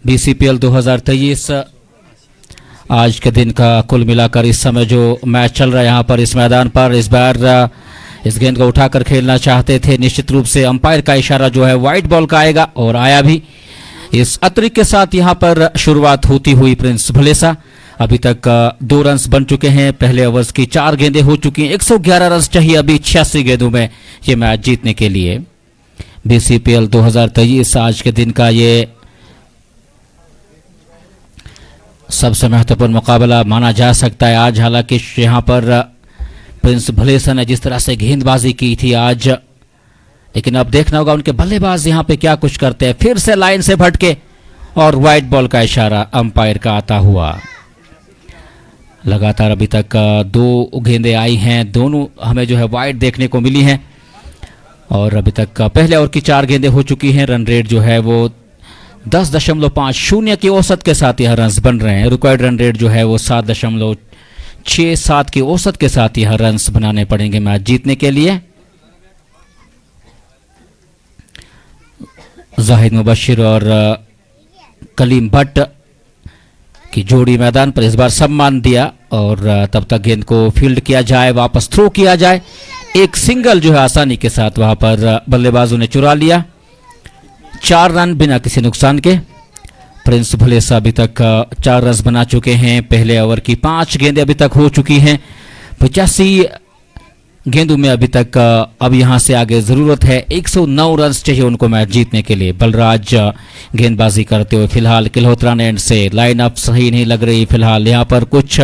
BCPL 2023 आज के दिन का कुल मिलाकर इस समय जो मैच चल रहा है यहाँ पर इस मैदान पर, इस बार इस गेंद को उठाकर खेलना चाहते थे। निश्चित रूप से अंपायर का इशारा जो है वाइट बॉल का आएगा और आया भी। इस अतिरिक्त के साथ यहाँ पर शुरुआत होती हुई प्रिंस भलेसा। अभी तक 2 रन्स बन चुके हैं। पहले ओवर्स की 4 गेंदें हो चुकी हैं। 111 रन चाहिए अभी 86 गेंदों में ये मैच जीतने के लिए। बीसीपीएल 2023 आज के दिन का ये सबसे महत्वपूर्ण मुकाबला माना जा सकता है आज। हालांकि यहाँ पर प्रिंस भलेसा ने जिस तरह से गेंदबाजी की थी आज, लेकिन अब देखना होगा उनके बल्लेबाज यहाँ पे क्या कुछ करते हैं। फिर से लाइन से भटके और वाइट बॉल का इशारा अंपायर का आता हुआ। लगातार अभी तक 2 गेंदें आई हैं, दोनों हमें जो है वाइट देखने को मिली हैं और अभी तक पहले ओवर की 4 गेंदें हो चुकी हैं। रन रेट जो है वो 10.50 की औसत के साथ यह रन्स बन रहे हैं। रिक्वायर्ड रन रेट जो है वो 7.67 की औसत के साथ यह रन्स बनाने पड़ेंगे मैच जीतने के लिए। जाहिद मुबशिर और कलीम भट्ट की जोड़ी मैदान पर इस बार सम्मान दिया और तब तक गेंद को फील्ड किया जाए, वापस थ्रो किया जाए। एक सिंगल जो है आसानी के साथ वहां पर बल्लेबाजों ने चुरा लिया। 4 रन बिना किसी नुकसान के। प्रिंस भलेसा अभी तक 4 रन बना चुके हैं। पहले ओवर की 5 गेंदें अभी तक हो चुकी हैं। 85 गेंदों में अभी तक अब यहां से आगे जरूरत है। 109 रन चाहिए उनको मैच जीतने के लिए। बलराज गेंदबाजी करते हुए फिलहाल किल्होत्रा ने एंड से लाइनअप सही नहीं लग रही। फिलहाल यहां पर कुछ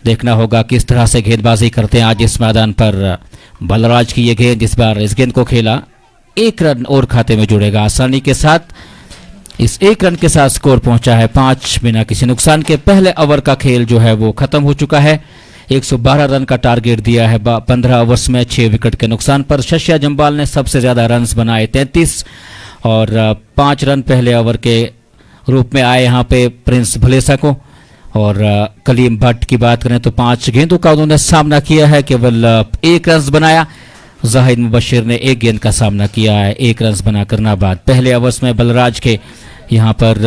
देखना होगा किस तरह से गेंदबाजी करते हैं आज इस मैदान पर। बलराज की ये गेंद, इस बार इस गेंद को खेला, 1 रन और खाते में जुड़ेगा आसानी के साथ। इस 1 रन के साथ स्कोर पहुंचा है 5 बिना किसी नुकसान के। पहले ओवर का खेल जो है वो खत्म हो चुका है। 112 रन का टारगेट दिया है 15 ओवर्स में 6 विकेट के नुकसान पर। शशिया जम्बाल ने सबसे ज्यादा रन्स बनाए 33 और 5 रन पहले ओवर के रूप में आए यहाँ पे प्रिंस भलेसा को। और कलीम भट्ट की बात करें तो 5 गेंदों का उन्होंने सामना किया है, केवल 1 रन बनाया। जाहिद मुबशिर ने 1 गेंद का सामना किया है 1 रन बना करना बाद। पहले ओवर्स में बलराज के यहाँ पर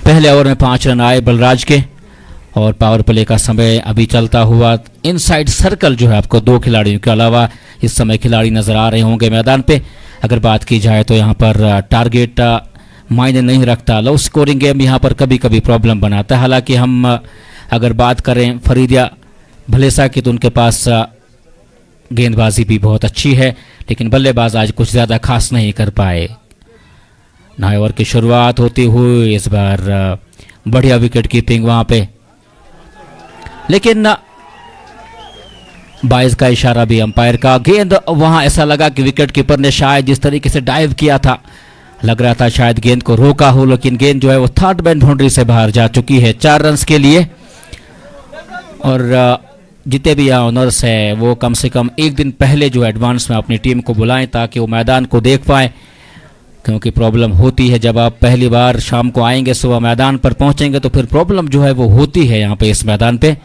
पहले ओवर में 5 रन आए बलराज के और पावर प्ले का समय अभी चलता हुआ। इनसाइड सर्कल जो है आपको 2 खिलाड़ियों के अलावा इस समय खिलाड़ी नजर आ रहे होंगे मैदान पे। अगर बात की जाए तो यहाँ पर टारगेट मायने नहीं रखता। लो स्कोरिंग गेम यहाँ पर कभी कभी प्रॉब्लम बनाता है। हालांकि हम अगर बात करें फरीदिया भलेसा की तो उनके पास गेंदबाजी भी बहुत अच्छी है, लेकिन बल्लेबाज आज कुछ ज्यादा खास नहीं कर पाए। 9 ओवर की शुरुआत होती हुई इस बार बढ़िया विकेट कीपिंग वहां पे, लेकिन 22 का इशारा भी अंपायर का। गेंद वहां ऐसा लगा कि विकेट कीपर ने शायद जिस तरीके से डाइव किया था, लग रहा था शायद गेंद को रोका हो, लेकिन गेंद जो है वो थर्ड मैन बाउंड्री से बाहर जा चुकी है 4 रन के लिए। और जितने भी यहाँ ऑनर्स है वो कम से कम 1 दिन पहले जो एडवांस में अपनी टीम को बुलाएं ताकि वो मैदान को देख पाएं, क्योंकि प्रॉब्लम होती है जब आप पहली बार शाम को आएंगे, सुबह मैदान पर पहुंचेंगे तो फिर प्रॉब्लम जो है वो होती है यहाँ पे इस मैदान पे।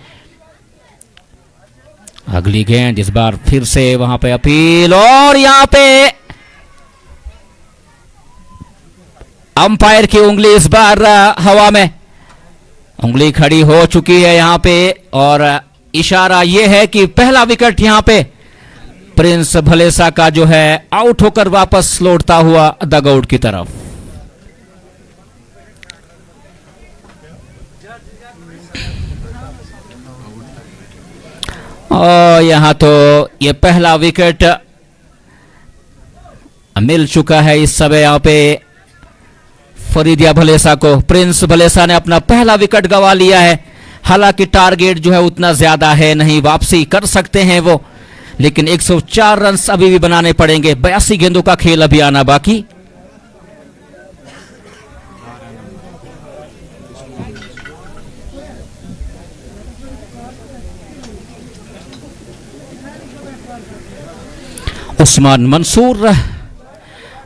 अगली गेंद इस बार फिर से वहां पे अपील और यहाँ पे अंपायर की उंगली इस बार हवा में, उंगली खड़ी हो चुकी है यहाँ पे और इशारा यह है कि पहला विकेट यहाँ पे प्रिंस भलेसा का जो है आउट होकर वापस लौटता हुआ डगआउट की तरफ। और यहां तो ये पहला विकेट मिल चुका है इस समय यहाँ पे फरीदिया भलेसा को। प्रिंस भलेसा ने अपना पहला विकेट गंवा लिया है। हालांकि टारगेट जो है उतना ज्यादा है नहीं, वापसी कर सकते हैं वो, लेकिन 104 रन अभी भी बनाने पड़ेंगे। 82 गेंदों का खेल अभी आना बाकी। उस्मान मंसूर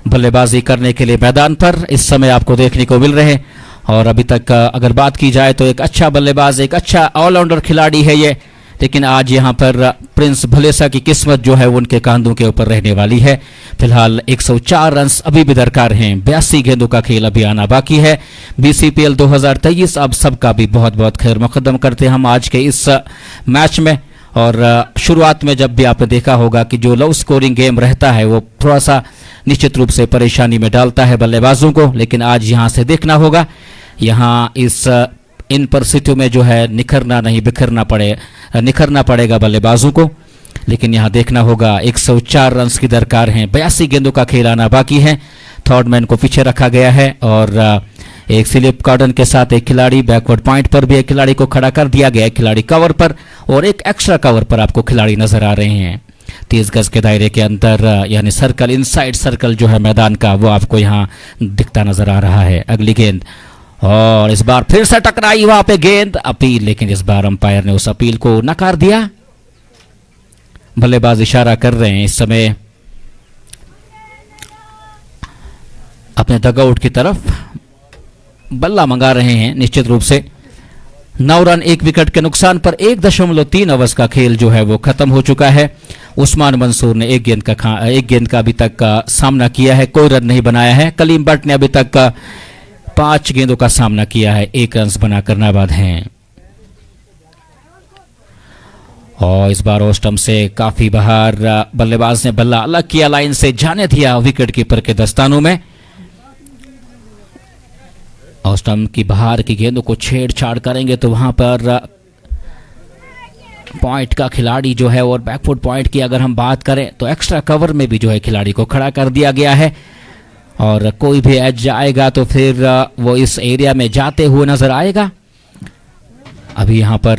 बल्लेबाजी करने के लिए मैदान पर इस समय आपको देखने को मिल रहे हैं। और अभी तक अगर बात की जाए तो एक अच्छा बल्लेबाज, एक अच्छा ऑलराउंडर खिलाड़ी है ये लेकिन आज यहाँ पर प्रिंस भलेसा की किस्मत जो है वो उनके कांधों के ऊपर रहने वाली है। फिलहाल 104 रन अभी भी दरकार हैं। 82 गेंदों का खेल अभी आना बाकी है। बीसीपीएल 2023 अब सबका भी बहुत बहुत खैर मुकद्दम करते हैं हम आज के इस मैच में। और शुरुआत में जब भी आपने देखा होगा कि जो लो स्कोरिंग गेम रहता है वो थोड़ा सा निश्चित रूप से परेशानी में डालता है बल्लेबाजों को, लेकिन आज यहाँ से देखना होगा, यहाँ इन परिस्थितियों में जो है निखरना पड़ेगा बल्लेबाजों को। लेकिन यहाँ देखना होगा 104 रन की दरकार हैं। 82 गेंदों का खेल आना बाकी है। थर्ड मैन को पीछे रखा गया है और एक स्लिप कार्डन के साथ एक खिलाड़ी, बैकवर्ड पॉइंट पर भी एक खिलाड़ी को खड़ा कर दिया गया है, खिलाड़ी कवर पर और एक एक्स्ट्रा कवर पर आपको खिलाड़ी नजर आ रहे हैं। 30 गज के दायरे के अंदर यानी सर्कल, इनसाइड सर्कल जो है मैदान का वो आपको यहाँ दिखता नजर आ रहा है। अगली गेंद और इस बार फिर से टकराई वहां पे गेंद, अपील, लेकिन इस बार अंपायर ने उस अपील को नकार दिया। बल्लेबाज इशारा कर रहे हैं इस समय अपने डगआउट की तरफ, बल्ला मंगा रहे हैं निश्चित रूप से। 9 रन 1 विकेट के नुकसान पर 1.3 ओवर्स का खेल जो है वो खत्म हो चुका है। उस्मान मंसूर ने एक गेंद का अभी तक का सामना किया है, कोई रन नहीं बनाया है। कलीम बट ने अभी तक 5 गेंदों का सामना किया है, 1 रन बनाकर नाबाद हैं। और इस बार ऑस्टम से काफी बाहर बल्लेबाज ने बल्ला अलग किया, लाइन से जाने दिया विकेट कीपर के दस्तानों में। ऑस्टम की बाहर की गेंदों को छेड़छाड़ करेंगे तो वहां पर पॉइंट का खिलाड़ी जो है, और बैकफुट पॉइंट की अगर हम बात करें तो एक्स्ट्रा कवर में भी जो है खिलाड़ी को खड़ा कर दिया गया है। और कोई भी एज जाएगा तो फिर वो इस एरिया में जाते हुए नजर आएगा। अभी यहाँ पर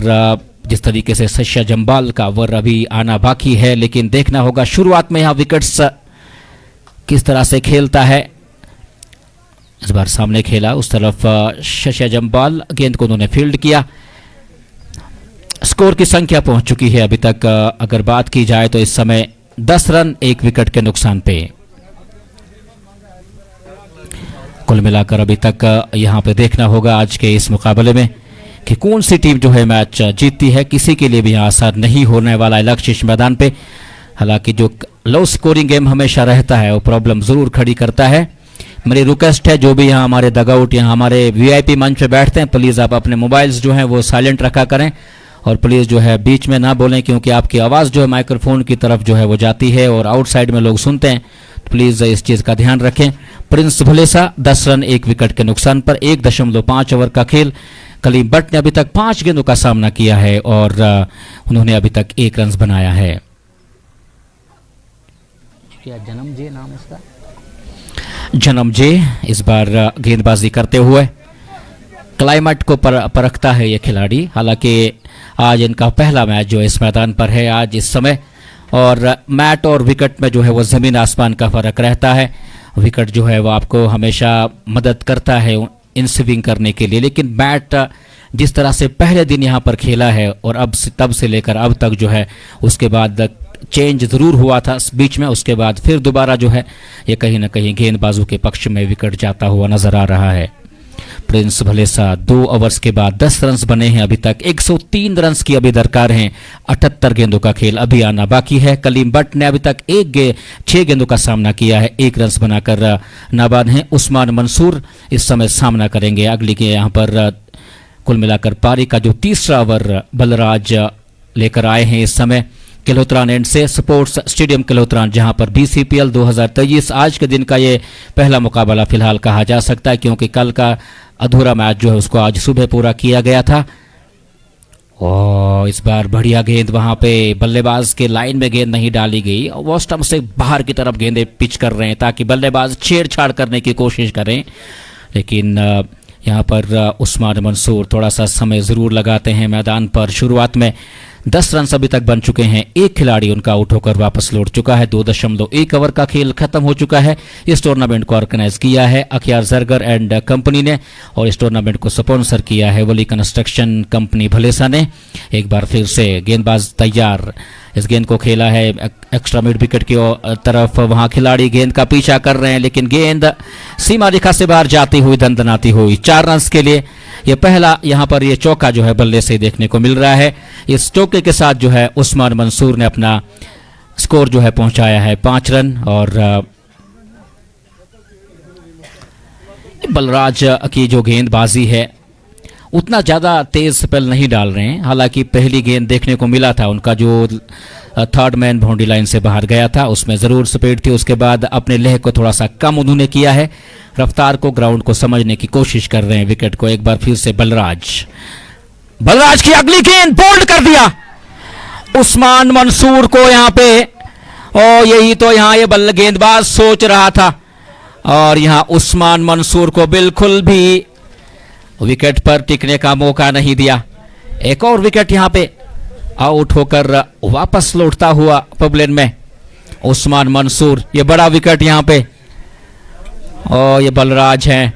जिस तरीके से सश्या जंबाल का ओवर अभी आना बाकी है, लेकिन देखना होगा शुरुआत में यहाँ विकेट्स किस तरह से खेलता है। इस बार सामने खेला उस तरफ सश्या जंबाल, गेंद को उन्होंने फील्ड किया। स्कोर की संख्या पहुंच चुकी है अभी तक अगर बात की जाए तो इस समय 10 रन 1 विकेट के नुकसान पे। कुल मिलाकर अभी तक यहां पे देखना होगा आज के इस मुकाबले में कि कौन सी टीम जो है मैच जीतती है। किसी के लिए भी यहां आसान नहीं होने वाला है लक्ष्य इस मैदान पे। हालांकि जो लो स्कोरिंग गेम हमेशा रहता है वो प्रॉब्लम जरूर खड़ी करता है। मेरी रिक्वेस्ट है जो भी यहाँ हमारे डगआउट यहाँ हमारे वीआईपी मंच पे बैठते हैं, प्लीज़ आप अपने मोबाइल्स जो हैं वो साइलेंट रखा करें और प्लीज़ जो है बीच में ना बोलें, क्योंकि आपकी आवाज़ जो है माइक्रोफोन की तरफ जो है वो जाती है और आउटसाइड में लोग सुनते हैं। प्लीज़ इस चीज़ का ध्यान रखें। प्रिंस भलेसा 10 रन 1 विकेट के नुकसान पर 1.5 ओवर का खेल। कलीम बट ने अभी तक 5 गेंदों का सामना किया है और उन्होंने अभी तक 1 रन बनाया है। क्या जन्मजे नाम इसका? जन्मजे इस बार गेंदबाजी करते हुए क्लाइमेट को परखता है ये खिलाड़ी। हालांकि आज इनका पहला मैच जो इस मैदान पर है आज इस समय, और मैट और विकेट में जो है वो ज़मीन आसमान का फ़र्क रहता है। विकेट जो है वो आपको हमेशा मदद करता है इन स्विंग करने के लिए, लेकिन बैट जिस तरह से पहले दिन यहाँ पर खेला है और अब से तब से लेकर अब तक जो है उसके बाद चेंज ज़रूर हुआ था बीच में, उसके बाद फिर दोबारा जो है ये कहीं ना कहीं गेंदबाजों के पक्ष में विकेट जाता हुआ नजर आ रहा है। प्रिंस भलेसा 2 ओवर्स के बाद 10 रन बने हैं अभी तक। 103 रन की अभी दरकार हैं। 78 गेंदों का खेल अभी आना बाकी है। कलीम बट ने अभी तक 6 गेंदों का सामना किया है, 1 रन बनाकर नाबाद हैं। उस्मान मंसूर इस समय सामना करेंगे अगली के यहाँ पर। कुल मिलाकर पारी का जो तीसरा ओवर बलराज लेकर आए हैं इस समय किल्होत्रान एंड से स्पोर्ट्स स्टेडियम किल्होत्रान, जहां पर बीसीपीएल 2023 आज के दिन का ये पहला मुकाबला फिलहाल कहा जा सकता है, क्योंकि कल का अधूरा मैच जो है उसको आज सुबह पूरा किया गया था। और इस बार बढ़िया गेंद वहां पे बल्लेबाज के लाइन में गेंद नहीं डाली गई, वो स्टंप से बाहर की तरफ गेंदें पिच कर रहे हैं ताकि बल्लेबाज छेड़छाड़ करने की कोशिश करें, लेकिन यहाँ पर उस्मान मंसूर थोड़ा सा समय ज़रूर लगाते हैं मैदान पर। शुरुआत में 10 रन अभी तक बन चुके हैं। एक खिलाड़ी उनका आउट होकर वापस लौट चुका है। 2.1 ओवर का खेल खत्म हो चुका है। इस टूर्नामेंट को ऑर्गेनाइज किया है अखियार जरगर एंड कंपनी ने, और इस टूर्नामेंट को स्पॉन्सर किया है वली कंस्ट्रक्शन कंपनी भलेसा ने। एक बार फिर से गेंदबाज तैयार, इस गेंद को खेला है एक्स्ट्रा मिड विकेट की तरफ। वहां खिलाड़ी गेंद का पीछा कर रहे हैं, लेकिन गेंद सीमा रेखा से बाहर जाती हुई दंदनाती हुई 4 रन के लिए ये पहला यहाँ पर ये चौका जो है बल्ले से देखने को मिल रहा है। इस चौके के साथ जो है उस्मान मंसूर ने अपना स्कोर जो है पहुंचाया है 5 रन। और बलराज की जो गेंदबाजी है उतना ज़्यादा तेज स्पेल नहीं डाल रहे हैं। हालांकि पहली गेंद देखने को मिला था उनका जो थर्ड मैन बाउंड्री लाइन से बाहर गया था, उसमें ज़रूर स्पीड थी। उसके बाद अपने लेह को थोड़ा सा कम उन्होंने किया है, रफ्तार को, ग्राउंड को समझने की कोशिश कर रहे हैं। विकेट को एक बार फिर से बलराज की अगली गेंद बोल्ड कर दिया उस्मान मंसूर को यहाँ पे। और यही तो यहाँ ये बल्ले गेंदबाज सोच रहा था और यहाँ उस्मान मंसूर को बिल्कुल भी विकेट पर टिकने का मौका नहीं दिया। एक और विकेट यहाँ पे आउट होकर वापस लौटता हुआ पबलिन में उस्मान मंसूर। ये बड़ा विकेट यहाँ पे। और ये बलराज हैं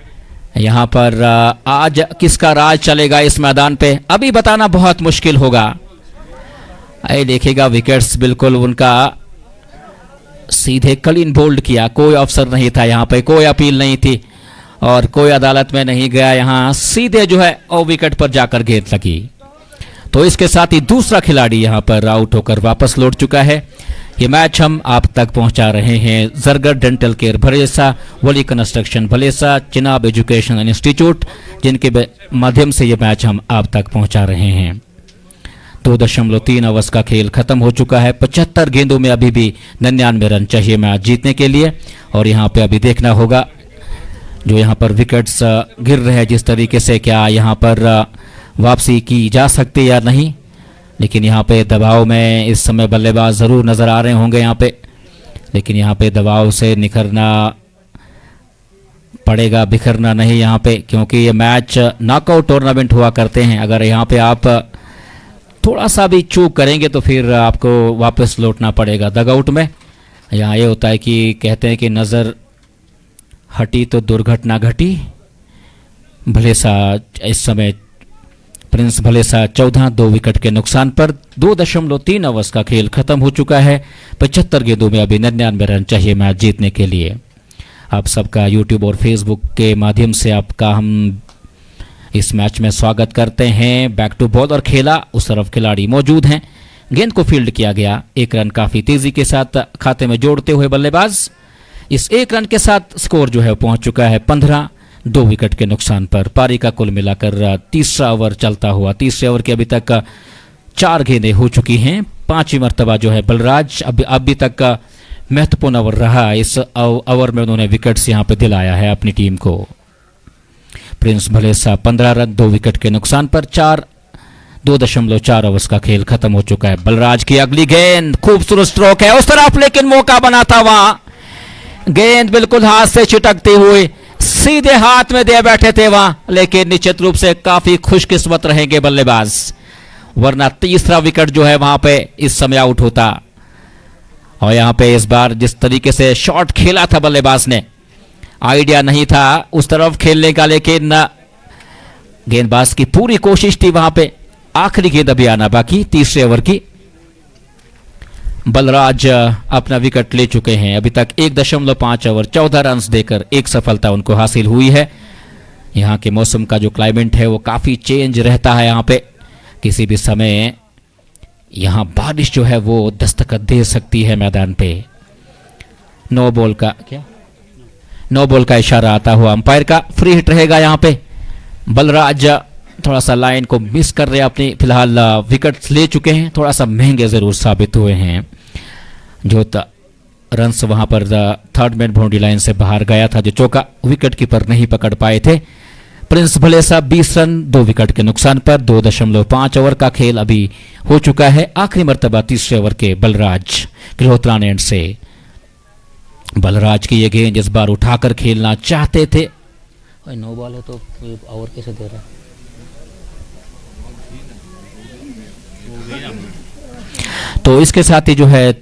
यहाँ पर। आज किसका राज चलेगा इस मैदान पे अभी बताना बहुत मुश्किल होगा। आइए देखिएगा, विकेट्स बिल्कुल उनका सीधे क्लीन बोल्ड किया, कोई अफसर नहीं था यहाँ पे, कोई अपील नहीं थी और कोई अदालत में नहीं गया। यहाँ सीधे जो है और विकेट पर जाकर गेंद लगी। तो इसके साथ ही दूसरा खिलाड़ी यहाँ पर आउट होकर वापस लौट चुका है। ये मैच हम आप तक पहुंचा रहे हैं Zargar dental care Bhalessa, Wali construction Bhalessa, Chenab education institute, जिनके माध्यम से ये मैच हम आप तक पहुंचा रहे हैं। 2.3 ओवर्स का खेल खत्म हो चुका है। 75 गेंदों में अभी भी 99 रन चाहिए मैच जीतने के लिए। और यहाँ पे अभी देखना होगा जो यहाँ पर विकेट्स गिर रहे हैं जिस तरीके से, क्या यहाँ पर वापसी की जा सकती या नहीं। लेकिन यहाँ पे दबाव में इस समय बल्लेबाज ज़रूर नज़र आ रहे होंगे यहाँ पे, लेकिन यहाँ पे दबाव से निखरना पड़ेगा, बिखरना नहीं यहाँ पे, क्योंकि ये मैच नॉकआउट टूर्नामेंट हुआ करते हैं। अगर यहाँ पे आप थोड़ा सा भी चूक करेंगे तो फिर आपको वापस लौटना पड़ेगा डगआउट में। यहाँ ये होता है कि कहते हैं कि नज़र हटी तो दुर्घटना घटी। भलेसा इस समय प्रिंस भलेसा 14 2 विकेट के नुकसान पर। 2.3 ओवर्स का खेल खत्म हो चुका है। 75 गेंदों में अभी 99 रन चाहिए मैच जीतने के लिए। आप सबका यूट्यूब और फेसबुक के माध्यम से आपका हम इस मैच में स्वागत करते हैं। बैक टू बॉल और खेला, उस तरफ खिलाड़ी मौजूद हैं। गेंद को फील्ड किया गया, 1 रन काफी तेजी के साथ खाते में जोड़ते हुए बल्लेबाज। इस 1 रन के साथ स्कोर जो है पहुंच चुका है 15 2 विकेट के नुकसान पर। पारी का कुल मिलाकर तीसरा ओवर चलता हुआ, तीसरे ओवर के अभी तक 4 गेंदें हो चुकी हैं। 5वीं मरतबा जो है बलराज अभी तक का महत्वपूर्ण ओवर रहा। इस ओवर में उन्होंने विकेट्स यहां पे दिलाया है अपनी टीम को। प्रिंस भलेसा 15 रन 2 विकेट के नुकसान पर। 2.4 ओवर्स का खेल खत्म हो चुका है। बलराज की अगली गेंद, खूबसूरत स्ट्रोक है उस तरफ, लेकिन मौका बना था वहां। गेंद बिल्कुल हाथ से छिटकते हुए सीधे हाथ में दे बैठे थे वहां, लेकिन निश्चित रूप से काफी खुशकिस्मत रहेंगे बल्लेबाज, वरना तीसरा विकेट जो है वहां पे इस समय आउट होता। और यहां पे इस बार जिस तरीके से शॉट खेला था बल्लेबाज ने, आइडिया नहीं था उस तरफ खेलने का, लेकिन गेंदबाज की पूरी कोशिश थी वहां पे। आखिरी गेंद अभी आना बाकी तीसरे ओवर की। बलराज अपना विकेट ले चुके हैं। अभी तक 1.5 ओवर 14 रन देकर एक सफलता उनको हासिल हुई है। यहाँ के मौसम का जो क्लाइमेट है वो काफ़ी चेंज रहता है। यहाँ पे किसी भी समय यहाँ बारिश जो है वो दस्तखत दे सकती है मैदान पे। नो बॉल का इशारा आता हुआ अंपायर का। फ्री हिट रहेगा यहाँ पे। बलराज थोड़ा सा लाइन को मिस कर रहे हैं अपनी, फिलहाल विकेट्स ले चुके हैं, थोड़ा सा महंगे जरूर साबित हुए हैं। जो रन्स वहां पर थर्ड मैन बाउंड्री लाइन से बाहर गया था, जो चौका विकेट कीपर नहीं पकड़ पाए थे। प्रिंस भलेसा 20 रन 2 विकेट के नुकसान पर। 2.5 ओवर का खेल अभी हो चुका है। आखिरी मरतबा तीसरे ओवर के बलराज गिरहोत्रा एंड से। बलराज की ये गेंद इस बार उठाकर खेलना चाहते थे। नो बॉल है तो ओवर कैसे दे रहा है। तो इसके साथ ही जो है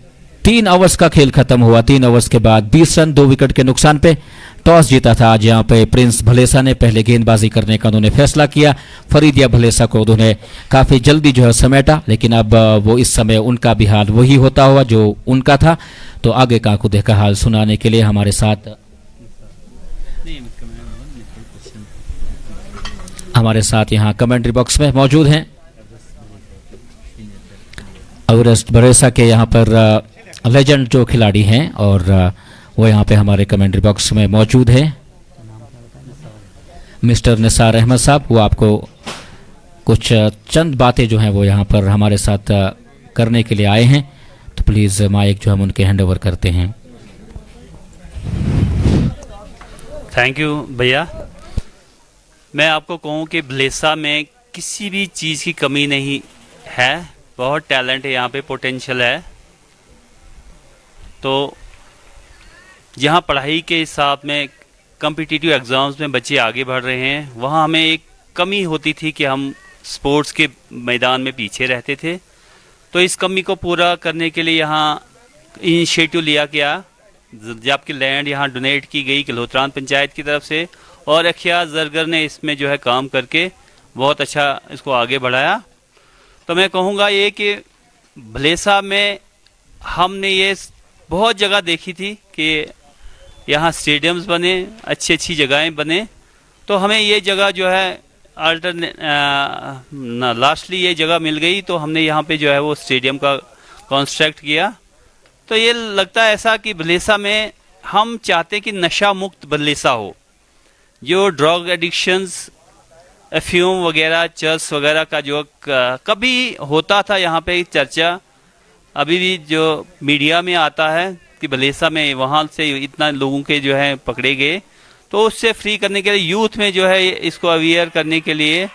3 ओवर्स का खेल खत्म हुआ। 3 ओवर्स के बाद 20 रन 2 विकेट के नुकसान पे टॉस जीता था आज यहाँ पे प्रिंस भलेसा ने। पहले गेंदबाजी करने का उन्होंने फैसला किया। फरीदिया भलेसा को उन्होंने काफी जल्दी जो है समेटा, लेकिन अब वो इस समय उनका भी हाल वही होता हुआ जो उनका था। तो आगे का खुदे का हाल सुनाने के लिए हमारे साथ हमारे साथ यहाँ कमेंट्री बॉक्स में मौजूद हैं। अगस्त बरेसा के यहाँ पर लेजेंड जो खिलाड़ी हैं और वो यहाँ पे हमारे कमेंट्री बॉक्स में मौजूद हैं। मिस्टर निसार अहमद साहब, वो आपको कुछ चंद बातें जो हैं वो यहाँ पर हमारे साथ करने के लिए आए हैं, तो प्लीज़ माइक जो हम उनके हैंड ओवर करते हैं। थैंक यू भैया। मैं आपको कहूँ कि भलेसा में किसी भी चीज़ की कमी नहीं है, बहुत टैलेंट है यहाँ पे, पोटेंशियल है। तो जहाँ पढ़ाई के हिसाब में कॉम्पिटिटिव एग्ज़ाम्स में बच्चे आगे बढ़ रहे हैं, वहाँ हमें एक कमी होती थी कि हम स्पोर्ट्स के मैदान में पीछे रहते थे। तो इस कमी को पूरा करने के लिए यहाँ इनिशिएटिव लिया गया, जबकि लैंड यहाँ डोनेट की गई किल्होत्रान पंचायत की तरफ से, और अखिया जरगर ने इसमें जो है काम करके बहुत अच्छा इसको आगे बढ़ाया। तो मैं कहूँगा ये कि भलेसा में हमने ये बहुत जगह देखी थी कि यहाँ स्टेडियम्स बने, अच्छी अच्छी जगहें बने, तो हमें ये जगह जो है लास्टली ये जगह मिल गई, तो हमने यहाँ पे जो है वो स्टेडियम का कंस्ट्रक्ट किया। तो ये लगता है ऐसा कि भलेसा में हम चाहते कि नशा मुक्त भलेसा हो, जो ड्रग एडिक्शंस, अफ्यूम वगैरह, चर्स वगैरह का जो कभी होता था यहाँ पे चर्चा, अभी भी जो मीडिया में आता है कि भलेसा में वहाँ से इतना लोगों के जो है पकड़े गए, तो उससे फ्री करने के लिए यूथ में जो है इसको अवेयर करने के लिए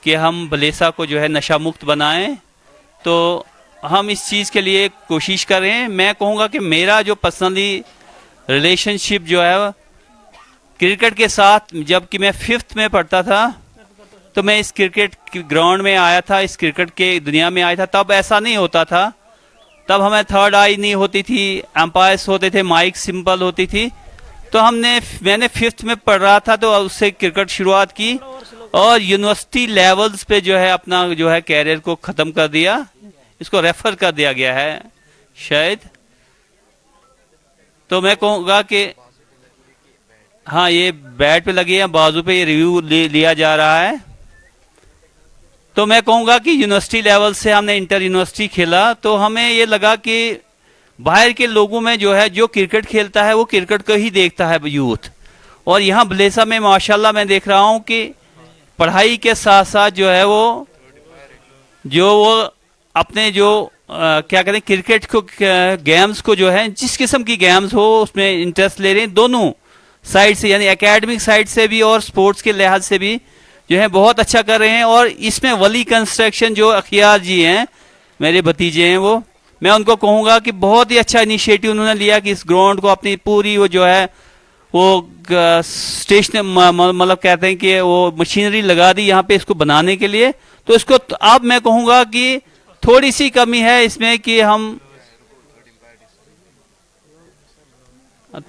कि हम भलेसा को जो है नशा मुक्त बनाएं, तो हम इस चीज़ के लिए कोशिश कर रहे हैं। मैं कहूँगा कि मेरा जो पर्सनली रिलेशनशिप जो है क्रिकेट के साथ, जबकि मैं 5th में पढ़ता था, तो मैं इस क्रिकेट ग्राउंड में आया था, इस क्रिकेट के दुनिया में आया था। तब ऐसा नहीं होता था, तब हमें थर्ड आई नहीं होती थी, एम्पायर्स होते थे, माइक सिंपल होती थी। तो मैंने 5th में पढ़ रहा था, तो उससे क्रिकेट शुरुआत की और यूनिवर्सिटी लेवल्स पे जो है अपना जो है कैरियर को ख़त्म कर दिया। इसको रेफर कर दिया गया है शायद। तो मैं कहूँगा कि हाँ, ये बैट पे लगी है, बाजू पे ये रिव्यू लिया जा रहा है। तो मैं कहूँगा कि यूनिवर्सिटी लेवल से हमने इंटर यूनिवर्सिटी खेला, तो हमें ये लगा कि बाहर के लोगों में जो है, जो क्रिकेट खेलता है वो क्रिकेट को ही देखता है यूथ। और यहाँ भलेसा में माशाल्लाह मैं देख रहा हूँ कि पढ़ाई के साथ साथ जो है वो अपने जो क्या कहते हैं क्रिकेट को, गेम्स को जो है, जिस किस्म की गेम्स हो उसमें इंटरेस्ट ले रहे हैं, दोनों साइड से, यानी एकेडमिक साइड से भी और स्पोर्ट्स के लिहाज से भी जो है बहुत अच्छा कर रहे हैं। और इसमें वली कंस्ट्रक्शन जो अखियार जी हैं, मेरे भतीजे हैं, वो मैं उनको कहूँगा कि बहुत ही अच्छा इनिशिएटिव उन्होंने लिया कि इस ग्राउंड को अपनी पूरी वो जो है वो स्टेशन, मतलब कहते हैं कि वो मशीनरी लगा दी यहाँ पे इसको बनाने के लिए। तो इसको अब मैं कहूँगा कि थोड़ी सी कमी है इसमें कि हम,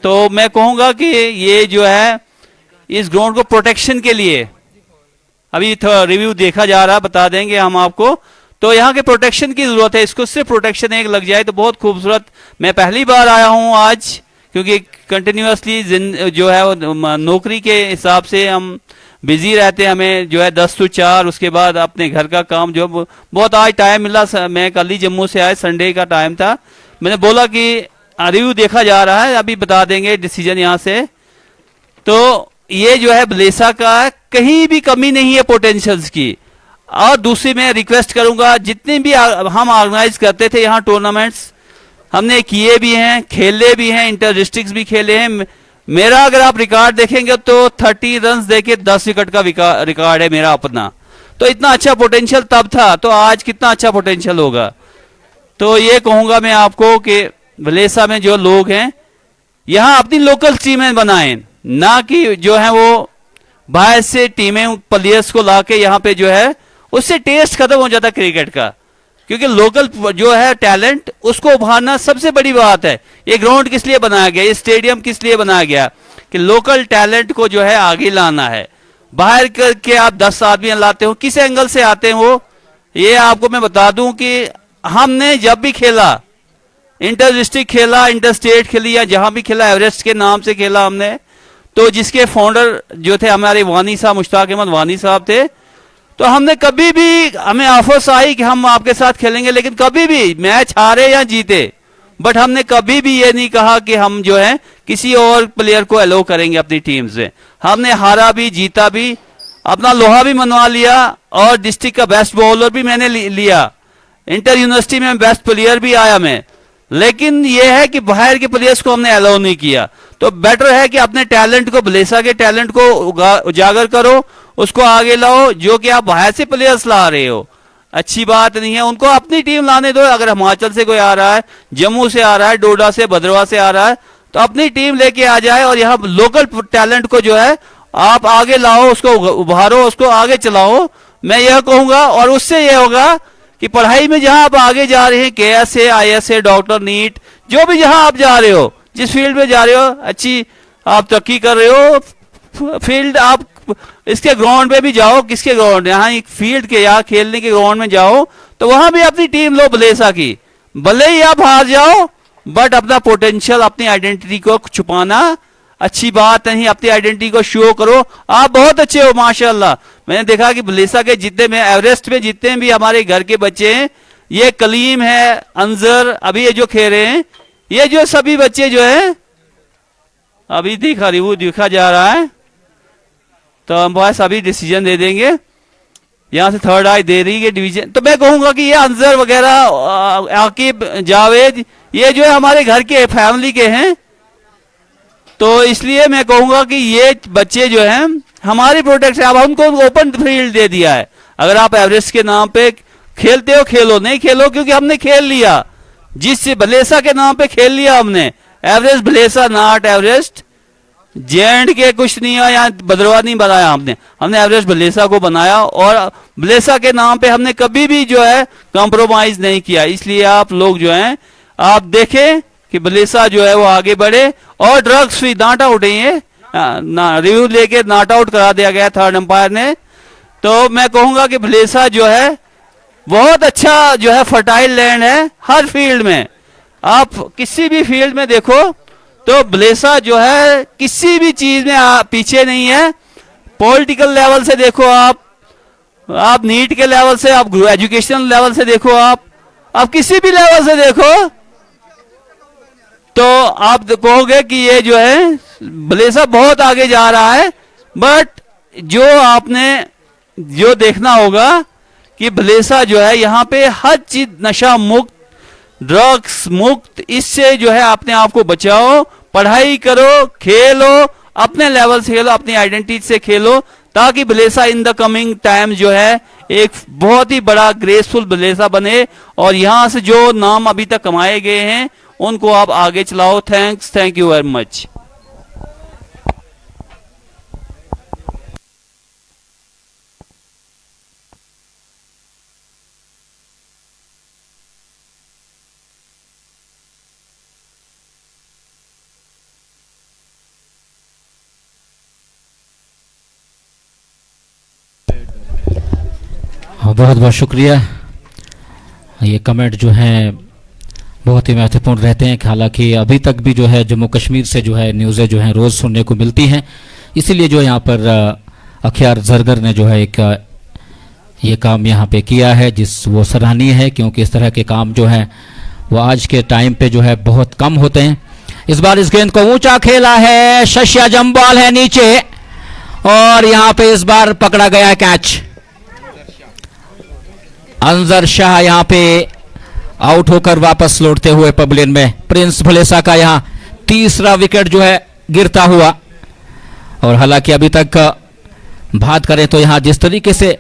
तो मैं कहूँगा कि ये जो है इस ग्राउंड को प्रोटेक्शन के लिए अभी रिव्यू देखा जा रहा है, बता देंगे हम आपको। तो यहाँ के प्रोटेक्शन की जरूरत है, इसको सिर्फ प्रोटेक्शन एक लग जाए तो बहुत खूबसूरत। मैं पहली बार आया हूँ आज, क्योंकि कंटिन्यूसली जो है नौकरी के हिसाब से हम बिजी रहते हैं, हमें जो है 10 से 4, उसके बाद अपने घर का काम जो बहुत आज टाइम मिला। मैं कल ही जम्मू से आया, संडे का टाइम था, मैंने बोला कि रिव्यू देखा जा रहा है, अभी बता देंगे डिसीजन यहाँ से। तो ये जो है भलेसा का कहीं भी कमी नहीं है पोटेंशियल्स की। और दूसरी मैं रिक्वेस्ट करूंगा, जितने भी हम ऑर्गेनाइज करते थे यहाँ टूर्नामेंट्स, हमने किए भी हैं, खेले भी हैं, इंटर डिस्ट्रिक्ट भी खेले हैं। मेरा अगर आप रिकॉर्ड देखेंगे तो 30 रन देके 10 विकेट का रिकॉर्ड है मेरा अपना। तो इतना अच्छा पोटेंशियल तब था, तो आज कितना अच्छा पोटेंशियल होगा। तो ये कहूंगा मैं आपको कि भलेसा में जो लोग हैं यहाँ अपनी लोकल टीमें बनाएं, ना कि जो है वो बाहर से टीमें प्लेयर्स को लाके यहाँ पे जो है, उससे टेस्ट खत्म हो जाता क्रिकेट का। क्योंकि लोकल जो है टैलेंट, उसको उभारना सबसे बड़ी बात है। ये ग्राउंड किस लिए बनाया गया, ये स्टेडियम किस लिए बनाया गया, कि लोकल टैलेंट को जो है आगे लाना है। बाहर के आप 10 आदमी लाते हो, किस एंगल से आते हैं वो, ये आपको मैं बता दूं कि हमने जब भी खेला, इंटर डिस्ट्रिक्ट खेला, इंटर स्टेट खेली, या जहां भी खेला, एवरेस्ट के नाम से खेला हमने, तो जिसके फाउंडर जो थे हमारे वानी साहब, मुश्ताक अहमद वानी साहब थे, तो हमने कभी भी, हमें ऑफर्स आई कि हम आपके साथ खेलेंगे, लेकिन कभी भी मैच हारे या जीते, बट हमने कभी भी ये नहीं कहा कि हम जो है किसी और प्लेयर को अलो करेंगे अपनी टीम से। हमने हारा भी जीता भी, अपना लोहा भी मनवा लिया, और डिस्ट्रिक्ट का बेस्ट बॉलर भी मैंने लिया, इंटर यूनिवर्सिटी में बेस्ट प्लेयर भी आया मैं। लेकिन यह है कि बाहर के प्लेयर्स को हमने अलाउ नहीं किया। तो बेटर है कि अपने टैलेंट को, ब्लेसा के टैलेंट को उजागर करो, उसको आगे लाओ। जो कि आप बाहर से प्लेयर्स ला रहे हो, अच्छी बात नहीं है। उनको अपनी टीम लाने दो। अगर हिमाचल से कोई आ रहा है, जम्मू से आ रहा है, डोडा से, भद्रवाह से आ रहा है, तो अपनी टीम लेके आ जाए, और यहाँ लोकल टैलेंट को जो है आप आगे लाओ, उसको उभारो, उसको आगे चलाओ। मैं यह कहूंगा, और उससे यह होगा कि पढ़ाई में जहां आप आगे जा रहे हैं, KSA, ISA, डॉक्टर, नीट, जो भी जहां आप जा रहे हो, जिस फील्ड में जा रहे हो, अच्छी आप तरक्की कर रहे हो, फील्ड आप इसके ग्राउंड में भी जाओ। किसके ग्राउंड, यहाँ एक फील्ड के, यहाँ खेलने के ग्राउंड में जाओ, तो वहां भी अपनी टीम लो ब्लेसा की। भले ही आप हार जाओ, बट अपना पोटेंशियल, अपनी आइडेंटिटी को छुपाना अच्छी बात नहीं। अपनी आइडेंटिटी को शो करो, आप बहुत अच्छे हो माशाल्लाह। मैंने देखा कि ब्लेसा के जितने में, एवरेस्ट में जितने भी हमारे घर के बच्चे हैं, ये कलीम है, अंजर, अभी ये जो खेल रहे हैं, ये जो सभी बच्चे जो है, अभी रिव्यू देखा जा रहा है, तो हम बस अभी डिसीजन दे देंगे। यहां से थर्ड आई दे रही है डिवीजन। तो मैं कहूंगा कि ये अंजर वगैरह, आकिब, जावेद, ये जो है हमारे घर के फैमिली के हैं। तो इसलिए मैं कहूंगा कि ये बच्चे जो हैं हमारी प्रोटेक्शन, अब हमको ओपन फील्ड दे दिया है। अगर आप एवरेस्ट के नाम पे खेलते हो, खेलो, नहीं खेलो, क्योंकि हमने खेल लिया, जिस ब्लेसा के नाम पे खेल लिया हमने। Everest Bhalessa, not Everest. J and K कुछ नहीं है, यहाँ भद्रवाह नहीं बनाया हमने एवरेस्ट ब्लेसा को बनाया, और ब्लेसा के नाम पे हमने कभी भी जो है कॉम्प्रोमाइज नहीं किया। इसलिए आप लोग जो हैं, आप देखें कि ब्लेसा जो है वो आगे बढ़े, और ड्रग्स फ्री, नॉट आउट है, रिव्यू लेके नॉट आउट करा दिया गया थर्ड अंपायर ने। तो मैं कहूंगा कि ब्लेसा जो है बहुत अच्छा जो है फर्टाइल लैंड है हर फील्ड में। आप किसी भी फील्ड में देखो तो ब्लेसा जो है किसी भी चीज में पीछे नहीं है। पॉलिटिकल लेवल से देखो, आप नीट के लेवल से, आप एजुकेशन लेवल से देखो, आप किसी भी लेवल से देखो, तो आप कहोगे कि ये जो है ब्लेसा बहुत आगे जा रहा है। बट जो आपने जो देखना होगा कि ब्लेसा जो है यहाँ पे हर चीज नशा मुक्त, ड्रग्स मुक्त, इससे जो है अपने आप को बचाओ, पढ़ाई करो, खेलो, अपने लेवल से खेलो, अपनी आइडेंटिटी से खेलो, ताकि ब्लेसा इन द कमिंग टाइम जो है एक बहुत ही बड़ा ग्रेसफुल ब्लेसा बने, और यहां से जो नाम अभी तक कमाए गए हैं उनको आप आगे चलाओ। Thanks, thank you very much. बहुत बहुत शुक्रिया। ये कमेंट जो हैं बहुत ही महत्वपूर्ण रहते हैं। हालांकि अभी तक भी जो है जम्मू कश्मीर से जो है न्यूज़ें जो हैं रोज़ सुनने को मिलती हैं, इसीलिए जो यहाँ पर अखियार जरगर ने जो है एक ये काम यहाँ पे किया है, वो सराहनीय है, क्योंकि इस तरह के काम जो है वो आज के टाइम पे जो है बहुत कम होते हैं। इस बार इस गेंद को ऊंचा खेला है, शशिया जम्वाल है नीचे, और यहाँ पे इस बार पकड़ा गया कैच। अंजर शाह यहाँ पे आउट होकर वापस लौटते हुए पवेलियन में। प्रिंस ब्लेसा का यहाँ तीसरा विकेट जो है गिरता हुआ, और हालांकि अभी तक बात करें तो यहाँ जिस तरीके से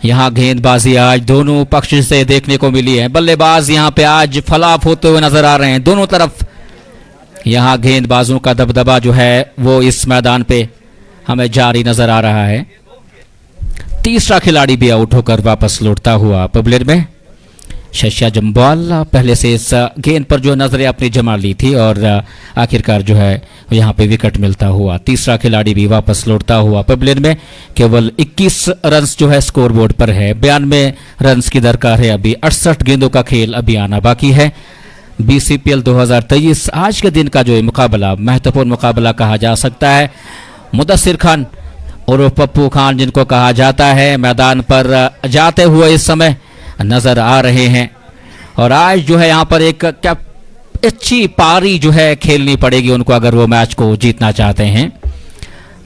यहाँ गेंदबाजी आज दोनों पक्ष से देखने को मिली है, बल्लेबाज यहाँ पे आज फलाफ होते हुए नजर आ रहे हैं दोनों तरफ। यहाँ गेंदबाजों का दबदबा जो है वो इस मैदान पे हमें जारी नजर आ रहा है। तीसरा खिलाड़ी भी आउट होकर वापस लौटता हुआ पवेलियन में। शशिया जम्वाल पहले से इस गेंद पर जो नजरें अपनी जमा ली थी, और आखिरकार जो है यहाँ पे विकेट मिलता हुआ तीसरा खिलाड़ी भी वापस लौटता हुआ पवेलियन में। केवल 21 रन्स जो है स्कोर बोर्ड पर है, 92 रन्स की दरकार है। अभी 68 गेंदों का खेल अभी आना बाकी है। BCPL 2023 आज के दिन का जो ये मुकाबला महत्वपूर्ण मुकाबला कहा जा सकता है। मुदस्सिर खान और पप्पू खान जिनको कहा जाता है मैदान पर जाते हुए इस समय नजर आ रहे हैं। और आज जो है यहाँ पर एक क्या अच्छी पारी जो है खेलनी पड़ेगी उनको अगर वो मैच को जीतना चाहते हैं।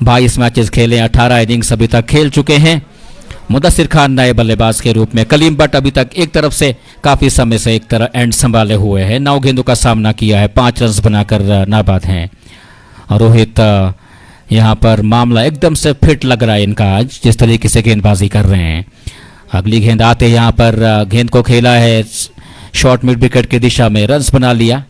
22 मैचेस खेले, 18 इनिंग्स अभी तक खेल चुके हैं। मुदस्सिर खान नए बल्लेबाज के रूप में, कलीम बट अभी तक एक तरफ से काफी समय से एक तरह एंड संभाले हुए हैं, 9 गेंदों का सामना किया है, 5 रन बनाकर नाबाद हैं। और रोहित यहाँ पर मामला एकदम से फिट लग रहा है इनका आज, जिस तरीके से गेंदबाजी कर रहे हैं। अगली गेंद आते यहाँ पर गेंद को खेला है शॉर्ट मिड विकेट की दिशा में, रन्स बना लिया।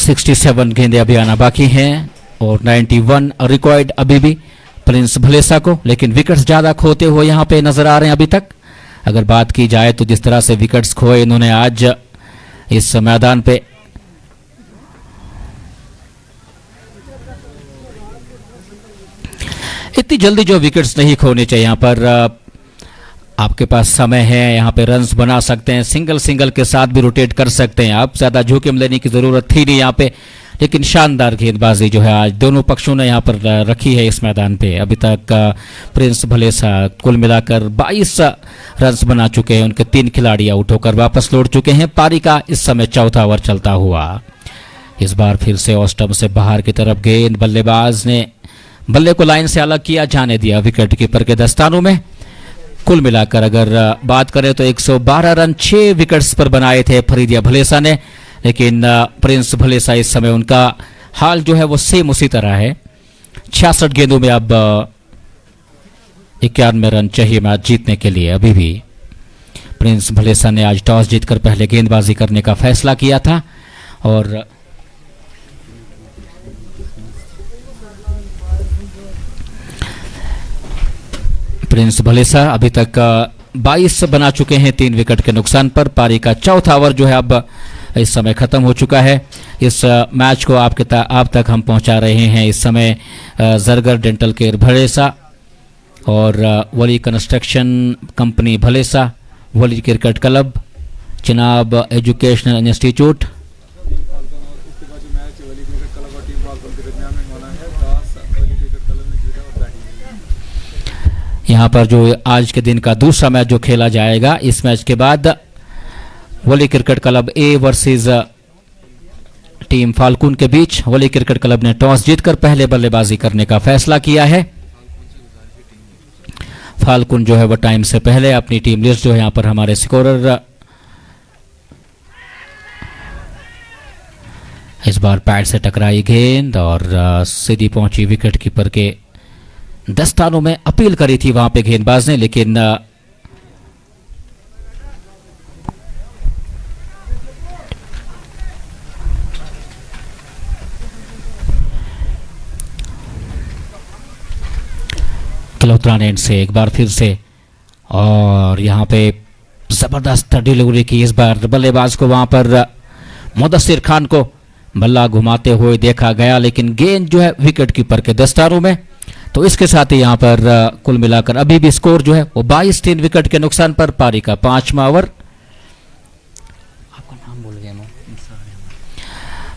(67) गेंदें अभी आना बाकी हैं और 91 रिक्वायर्ड अभी भी प्रिंस भलेसा को, लेकिन विकेट्स ज्यादा खोते हुए यहां पे नजर आ रहे हैं अभी तक। अगर बात की जाए तो जिस तरह से विकेट्स खोए इन्होंने आज इस मैदान पे, इतनी जल्दी जो विकेट्स नहीं खोने चाहिए। यहां पर आपके पास समय है, यहाँ पे रन्स बना सकते हैं, सिंगल के साथ भी रोटेट कर सकते हैं आप, ज्यादा जोखिम लेने की जरूरत थी नहीं यहाँ पे। लेकिन शानदार गेंदबाजी जो है आज दोनों पक्षों ने यहाँ पर रखी है इस मैदान पे। अभी तक प्रिंस भलेसा कुल मिलाकर 22 रन्स बना चुके हैं, उनके 3 खिलाड़ी आउट होकर वापस लौट चुके हैं। पारी का इस समय चौथा ओवर चलता हुआ, इस बार फिर से ऑस्टम से बाहर की तरफ गेंद, बल्लेबाज ने बल्ले को लाइन से अलग किया, जाने दिया विकेट कीपर के दस्तानों में। कुल मिलाकर अगर बात करें तो 112 रन 6 विकेट्स पर बनाए थे फरीदिया भलेसा ने, लेकिन प्रिंस भलेसा इस समय उनका हाल जो है वो सेम उसी तरह है। 66 गेंदों में अब 91 रन चाहिए मैच जीतने के लिए। अभी भी प्रिंस भलेसा ने आज टॉस जीतकर पहले गेंदबाजी करने का फैसला किया था और प्रिंस भलेसा अभी तक 22 बना चुके हैं 3 विकेट के नुकसान पर। पारी का चौथा ओवर जो है अब इस समय खत्म हो चुका है। इस मैच को आप तक हम पहुंचा रहे हैं इस समय जरगर डेंटल केयर भलेसा और Wali construction company Bhalessa, Wali cricket club, Chenab educational institute, यहाँ पर जो आज के दिन का दूसरा मैच जो खेला जाएगा, इस मैच के बाद Wali cricket club A versus team falcon के बीच। वली क्रिकेट क्लब ने टॉस जीतकर पहले बल्लेबाजी करने का फैसला किया है। फाल्कुन जो है वो टाइम से पहले अपनी टीम लिस्ट जो है यहाँ पर हमारे स्कोरर इस बार पैड से टकराई गेंद और सीधी पहुंची विकेट कीपर के दस्तानों में। अपील करी थी वहां पे गेंदबाज ने, लेकिन किलोत्रा ने से एक बार फिर से और यहां पे जबरदस्त डिलीवरी की। इस बार बल्लेबाज को वहां पर मुदस्सिर खान को बल्ला घुमाते हुए देखा गया, लेकिन गेंद जो है विकेट कीपर के दस्तानों में। तो इसके साथ ही यहाँ पर कुल मिलाकर अभी भी स्कोर जो है वो 22, 3 विकेट के नुकसान पर। पारी का 5वां ओवर। आपका नाम भूल गया।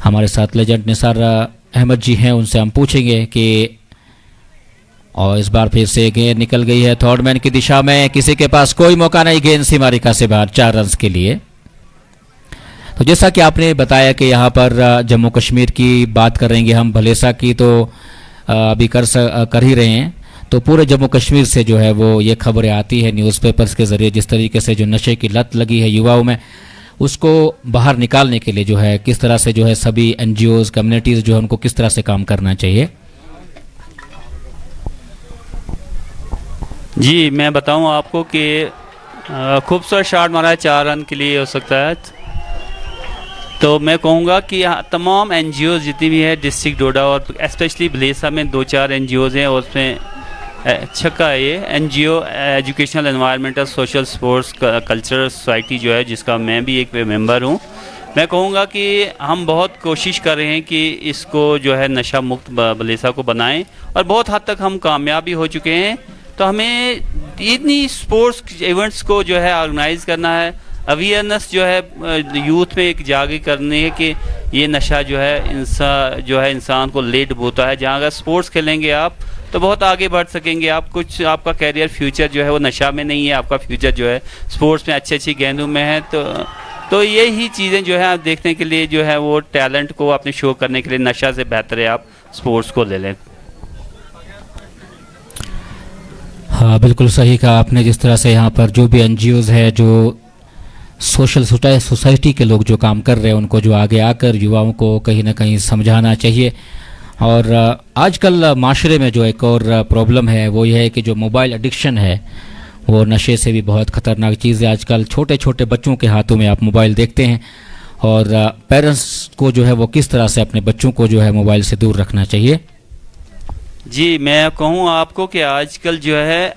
हमारे साथ लेजेंड निसार अहमद जी हैं, उनसे हम पूछेंगे कि और इस बार फिर से गेंद निकल गई है थर्ड मैन की दिशा में, किसी के पास कोई मौका नहीं, गेंद सीमारेखा से बाहर 4 रन के लिए। तो जैसा कि आपने बताया कि यहाँ पर जम्मू कश्मीर की बात करेंगे हम, भलेसा की तो अभी कर ही रहे हैं। तो पूरे जम्मू कश्मीर से जो है वो ये खबरें आती है न्यूज़पेपर्स के जरिए, जिस तरीके से जो नशे की लत लगी है युवाओं में, उसको बाहर निकालने के लिए जो है किस तरह से जो है सभी एनजीओज कम्युनिटीज जो है उनको किस तरह से काम करना चाहिए। जी मैं बताऊं आपको कि खूबसूरत शॉट मारा है, 4 रन के लिए हो सकता है। तो मैं कहूँगा कि तमाम एनजीओ जितनी भी है डिस्ट्रिक्ट डोडा और स्पेशली भलेसा में 2-4 एनजीओज़ हैं, और उसमें छक्का है ये NGO educational environmental social sports cultural society जो है, जिसका मैं भी एक मेंबर हूँ। मैं कहूँगा कि हम बहुत कोशिश कर रहे हैं कि इसको जो है नशा मुक्त बलेसा को बनाएं, और बहुत हद तक हम कामयाब भी हो चुके हैं। तो हमें इतनी स्पोर्ट्स इवेंट्स को जो है ऑर्गेनाइज करना है, अवेयरनेस जो है यूथ में एक जागृति करनी है कि ये नशा जो है इंसान को ले डुबोता है। जहाँ अगर स्पोर्ट्स खेलेंगे आप तो बहुत आगे बढ़ सकेंगे आप, कुछ आपका कैरियर फ्यूचर जो है वो नशा में नहीं है, आपका फ्यूचर जो है स्पोर्ट्स में अच्छी गेंदों में है। तो यही चीज़ें जो है आप देखने के लिए जो है वो टैलेंट को अपने शो करने के लिए नशा से बेहतर है आप स्पोर्ट्स को ले लें। हाँ, बिल्कुल सही कहा आपने। जिस तरह से यहाँ पर जो भी एनजीओज़ है, जो सोशल सोसाइटी के लोग जो काम कर रहे हैं, उनको जो आगे आकर युवाओं को कहीं ना कहीं समझाना चाहिए। और आजकल माशरे में जो एक और प्रॉब्लम है वो ये है कि जो मोबाइल एडिक्शन है वो नशे से भी बहुत ख़तरनाक चीज़ है। आजकल छोटे छोटे बच्चों के हाथों में आप मोबाइल देखते हैं, और पेरेंट्स को जो है वो किस तरह से अपने बच्चों को जो है मोबाइल से दूर रखना चाहिए। जी, मैं कहूँ आपको कि आजकल जो है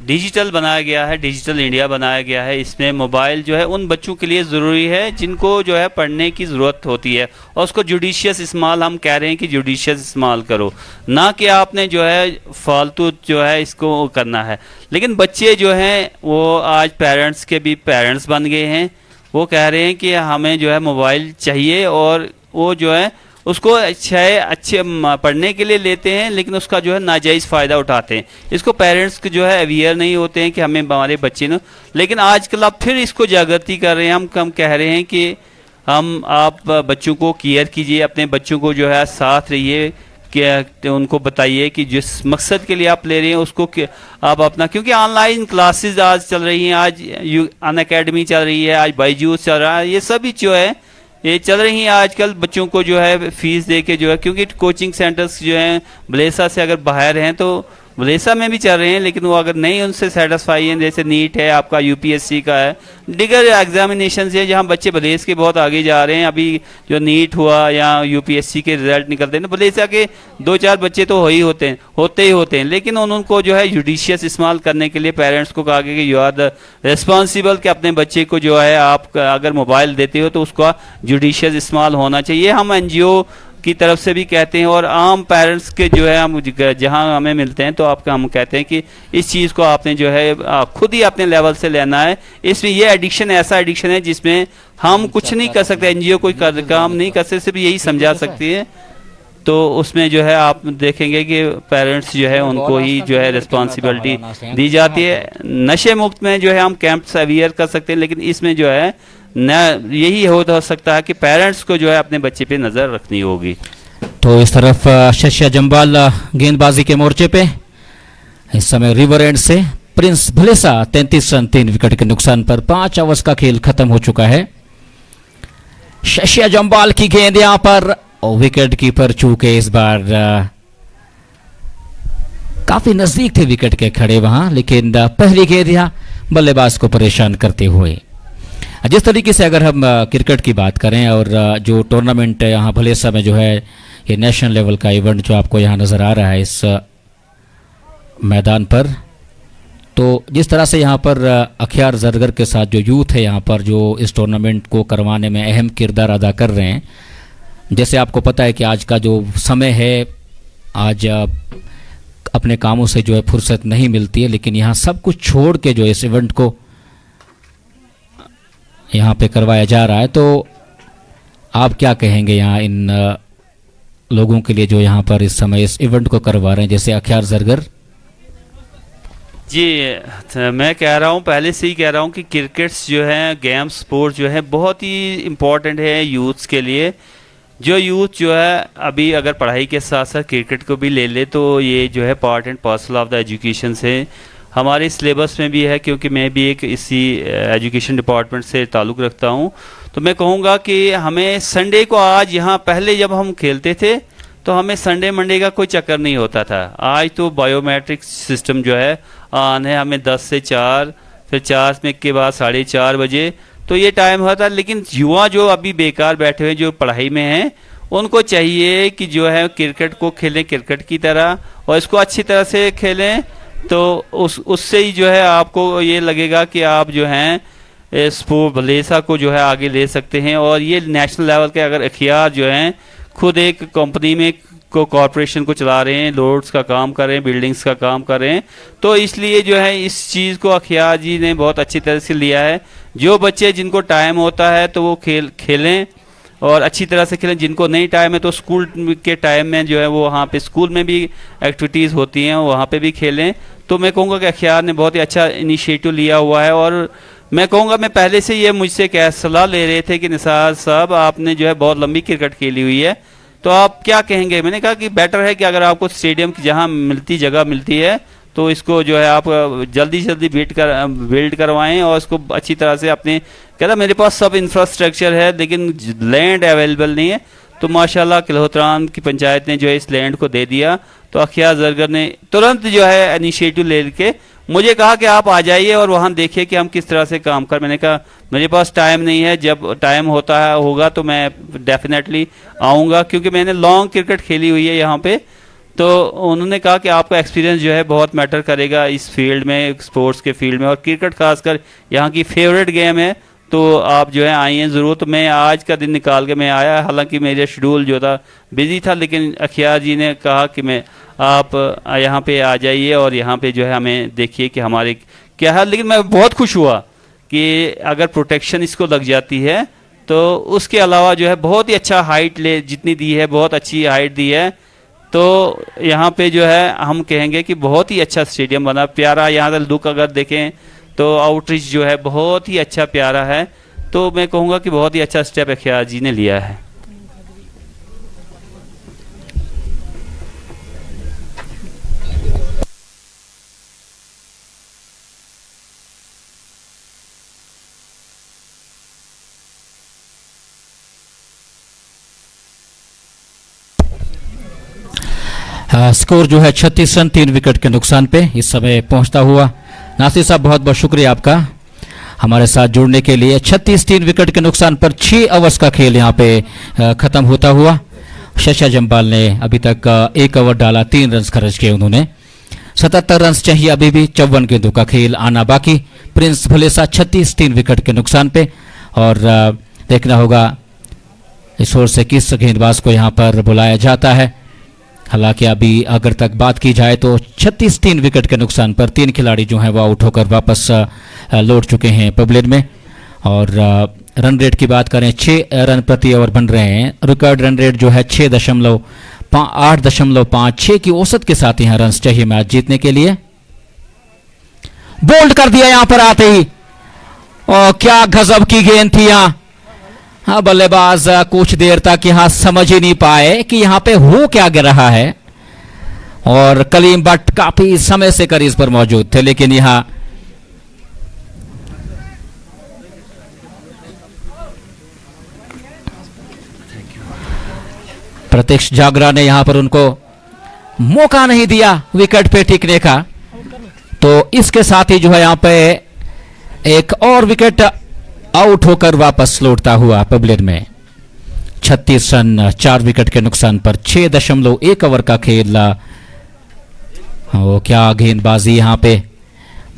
डिजिटल बनाया गया है, डिजिटल इंडिया बनाया गया है। इसमें मोबाइल जो है उन बच्चों के लिए ज़रूरी है जिनको जो है पढ़ने की ज़रूरत होती है, और उसको जुडिशियस इस्तेमाल हम कह रहे हैं कि जुडिशियस इस्तेमाल करो, ना कि आपने जो है फालतू जो है इसको करना है। लेकिन बच्चे जो हैं वो आज पेरेंट्स के भी पेरेंट्स बन गए हैं, वो कह रहे हैं कि हमें जो है मोबाइल चाहिए, और वो जो है उसको अच्छे पढ़ने के लिए लेते हैं, लेकिन उसका जो है नाजायज़ फ़ायदा उठाते हैं। इसको पेरेंट्स जो है अवेयर नहीं होते हैं कि हमें हमारे बच्चे ने, लेकिन आजकल आप फिर इसको जागृति कर रहे हैं। हम कह रहे हैं कि आप बच्चों को केयर कीजिए, अपने बच्चों को जो है साथ रहिए, कि उनको बताइए कि जिस मकसद के लिए आप ले रहे हैं उसको आप अपना, क्योंकि ऑनलाइन क्लासेस आज चल रही हैं, आज अनअकैडमी चल रही है, आज बायजूस चल रहा है, ये सभी जो है ये चल रही हैं आजकल। बच्चों को जो है फीस दे के जो है, क्योंकि कोचिंग सेंटर्स जो हैं बलेसा से अगर बाहर हैं तो बलेसा में भी चल रहे हैं, लेकिन वो अगर नहीं उनसे सेटिस्फाई हैं, जैसे नीट है आपका, यूपीएससी का है, दिगर एग्जामिनेशन है जहाँ बच्चे बलेस के बहुत आगे जा रहे हैं। अभी जो नीट हुआ या यूपीएससी के रिजल्ट निकलते हैं ना, बलेसा के 2-4 बच्चे तो होते ही होते हैं, लेकिन उनको जो है जुडिशियस इस्तेमाल करने के लिए पेरेंट्स को कहा गया कि यू आर द रिस्पॉन्सिबल, कि अपने बच्चे को जो है आप अगर मोबाइल देते हो तो उसका जुडिशियस इस्तेमाल होना चाहिए। हम एनजीओ की तरफ से भी कहते हैं, और आम पेरेंट्स के जो है हम जहां हमें मिलते हैं तो हम कहते हैं कि इस चीज़ को आपने जो है खुद ही अपने लेवल से लेना है। इसमें ये एडिक्शन ऐसा एडिक्शन है जिसमें हम कुछ नहीं कर सकते, एनजीओ कोई काम नहीं कर सकते, सिर्फ यही समझा सकती है। तो उसमें जो है आप देखेंगे कि पेरेंट्स जो है उनको ही जो है रिस्पॉन्सिबिलिटी दी जाती है। नशे मुक्त में जो है हम कैंप्स अवेयर कर सकते हैं, लेकिन इसमें जो है न यही हो सकता है कि पेरेंट्स को जो है अपने बच्चे पे नज़र रखनी होगी। तो इस तरफ शशिया जम्बाल गेंदबाजी के मोर्चे पे इस समय रिवर एंड से प्रिंस भलेसा 33 रन 3 विकेट के नुकसान पर 5 ओवर्स का खेल खत्म हो चुका है। शशिया जम्बाल की गेंद यहां पर, विकेट कीपर चूके इस बार काफी नजदीक थे विकेट के खड़े वहां, लेकिन पहली गेंद यहां बल्लेबाज को परेशान करते हुए। जिस तरीके से अगर हम क्रिकेट की बात करें, और जो टूर्नामेंट यहाँ भलेसा में जो है ये नेशनल लेवल का इवेंट जो आपको यहाँ नज़र आ रहा है इस मैदान पर, तो जिस तरह से यहाँ पर अखियार जरगर के साथ जो यूथ है यहाँ पर जो इस टूर्नामेंट को करवाने में अहम किरदार अदा कर रहे हैं। जैसे आपको पता है कि आज का जो समय है, आज अपने कामों से जो है फुर्सत नहीं मिलती है, लेकिन यहाँ सब कुछ छोड़ के जो इस इवेंट को यहाँ पे करवाया जा रहा है। तो आप क्या कहेंगे यहाँ इन लोगों के लिए जो यहाँ पर इस समय इस इवेंट को करवा रहे हैं, जैसे अखियार जरगर? जी, मैं कह रहा हूँ, पहले से ही कह रहा हूँ कि क्रिकेट्स जो है, गेम स्पोर्ट जो है बहुत ही इम्पोर्टेंट है यूथ्स के लिए। जो यूथ जो है अभी अगर पढ़ाई के साथ साथ क्रिकेट को भी ले ले तो ये जो है part and parcel of the education से हमारे सिलेबस में भी है, क्योंकि मैं भी एक इसी एजुकेशन डिपार्टमेंट से ताल्लुक़ रखता हूँ। तो मैं कहूँगा कि हमें संडे को, आज यहाँ पहले जब हम खेलते थे तो हमें संडे मंडे का कोई चक्कर नहीं होता था। आज तो बायोमेट्रिक सिस्टम जो है ऑन है, हमें 10 से 4, फिर 4 में के बाद 4:30 बजे तो ये टाइम होता है। लेकिन युवा जो अभी बेकार बैठे हुए जो पढ़ाई में हैं, उनको चाहिए कि जो है क्रिकेट को खेलें क्रिकेट की तरह, और इसको अच्छी तरह से खेलें। तो उससे ही जो है आपको ये लगेगा कि आप जो हैं स्पोर्ट भलेसा को जो है आगे ले सकते हैं। और ये नेशनल लेवल के अगर अखियार जो हैं खुद एक कंपनी में को कॉरपोरेशन को चला रहे हैं, लोड्स का काम कर रहे हैं, बिल्डिंग्स का काम कर रहे हैं, तो इसलिए जो है इस चीज़ को अखियार जी ने बहुत अच्छी तरह से लिया है। जो बच्चे जिनको टाइम होता है तो वो खेलें और अच्छी तरह से खेलें, जिनको नहीं टाइम है तो स्कूल के टाइम में जो है वो वहाँ पे स्कूल में भी एक्टिविटीज़ होती हैं, वहाँ पे भी खेलें। तो मैं कहूँगा कि अखियार ने बहुत ही अच्छा इनिशिएटिव लिया हुआ है। और मैं कहूँगा, मैं पहले से ये मुझसे क्या सलाह ले रहे थे कि निसार साहब आपने जो है बहुत लंबी क्रिकेट खेली हुई है, तो आप क्या कहेंगे। मैंने कहा कि बेटर है कि अगर आपको स्टेडियम की जहाँ जगह मिलती है तो इसको जो है आप जल्दी से जल्दी बिल्ड करवाएं और इसको अच्छी तरह से अपने, कहता मेरे पास सब इंफ्रास्ट्रक्चर है लेकिन लैंड अवेलेबल नहीं है, तो माशाल्लाह किल्होत्रान की पंचायत ने जो है इस लैंड को दे दिया। तो अखियार जरगर ने तुरंत जो है इनिशिएटिव ले के मुझे कहा कि आप आ जाइए और वहाँ देखिए कि हम किस तरह से काम कर। मैंने कहा मेरे पास टाइम नहीं है, जब टाइम होगा तो मैं डेफिनेटली आऊँगा, क्योंकि मैंने लॉन्ग क्रिकेट खेली हुई है यहाँ पे। तो उन्होंने कहा कि आपका एक्सपीरियंस जो है बहुत मैटर करेगा इस फील्ड में, स्पोर्ट्स के फील्ड में, और क्रिकेट खासकर यहाँ की फेवरेट गेम है, तो आप जो है आइए ज़रूर। तो मैं आज का दिन निकाल के मैं आया, हालांकि मेरा शेड्यूल जो था बिजी था, लेकिन अखियार जी ने कहा कि आप यहाँ पे आ जाइए और यहाँ पे जो है हमें देखिए कि हमारे क्या है। लेकिन मैं बहुत खुश हुआ कि अगर प्रोटेक्शन इसको लग जाती है तो उसके अलावा जो है बहुत ही अच्छा हाइट जितनी दी है, बहुत अच्छी हाइट दी है, तो यहाँ पे जो है हम कहेंगे कि बहुत ही अच्छा स्टेडियम बना, प्यारा। यहाँ का लुक अगर देखें तो आउटरीच जो है बहुत ही अच्छा प्यारा है। तो मैं कहूँगा कि बहुत ही अच्छा स्टेप अखियार जी ने लिया है। स्कोर जो है 36 रन 3 विकेट के नुकसान पे इस समय पहुंचता हुआ। नासिर साहब बहुत बहुत शुक्रिया आपका हमारे साथ जुड़ने के लिए। 36 3 विकेट के नुकसान पर 6 ओवर्स का खेल यहां पे खत्म होता हुआ। शशा जम्बाल ने अभी तक 1 ओवर डाला, 3 रन खर्च किए उन्होंने। 77 रन चाहिए अभी भी, 54 गेंदों का खेल आना बाकी। प्रिंस भलेसा 36 3 विकेट के नुकसान पे, और देखना होगा इस ओर से किस गेंदबाज को यहां पर बुलाया जाता है। हालांकि अभी अगर तक बात की जाए तो 36 3 विकेट के नुकसान पर 3 खिलाड़ी जो हैं वो आउट होकर वापस लौट चुके हैं पवेलियन में। और रन रेट की बात करें, 6 रन प्रति ओवर बन रहे हैं। रिकॉर्ड रन रेट जो है 8.56 की औसत के साथ यहां रन चाहिए मैच जीतने के लिए। बोल्ड कर दिया यहां पर आते ही, और क्या गजब की गेंद थी यहां। हाँ, बल्लेबाज कुछ देर तक यहां समझ ही नहीं पाए कि यहां पे हो क्या गिर रहा है, और कलीम भट्ट काफी समय से क्रीज पर मौजूद थे, लेकिन यहां प्रत्यक्ष जागरा ने यहां पर उनको मौका नहीं दिया विकेट पे टिकने का। तो इसके साथ ही जो है यहां पे एक और विकेट आउट होकर वापस लौटता हुआ पवेलियन में। 36 रन 4 विकेट के नुकसान पर 6.1 ओवर का खेल। क्या गेंदबाजी यहां पे,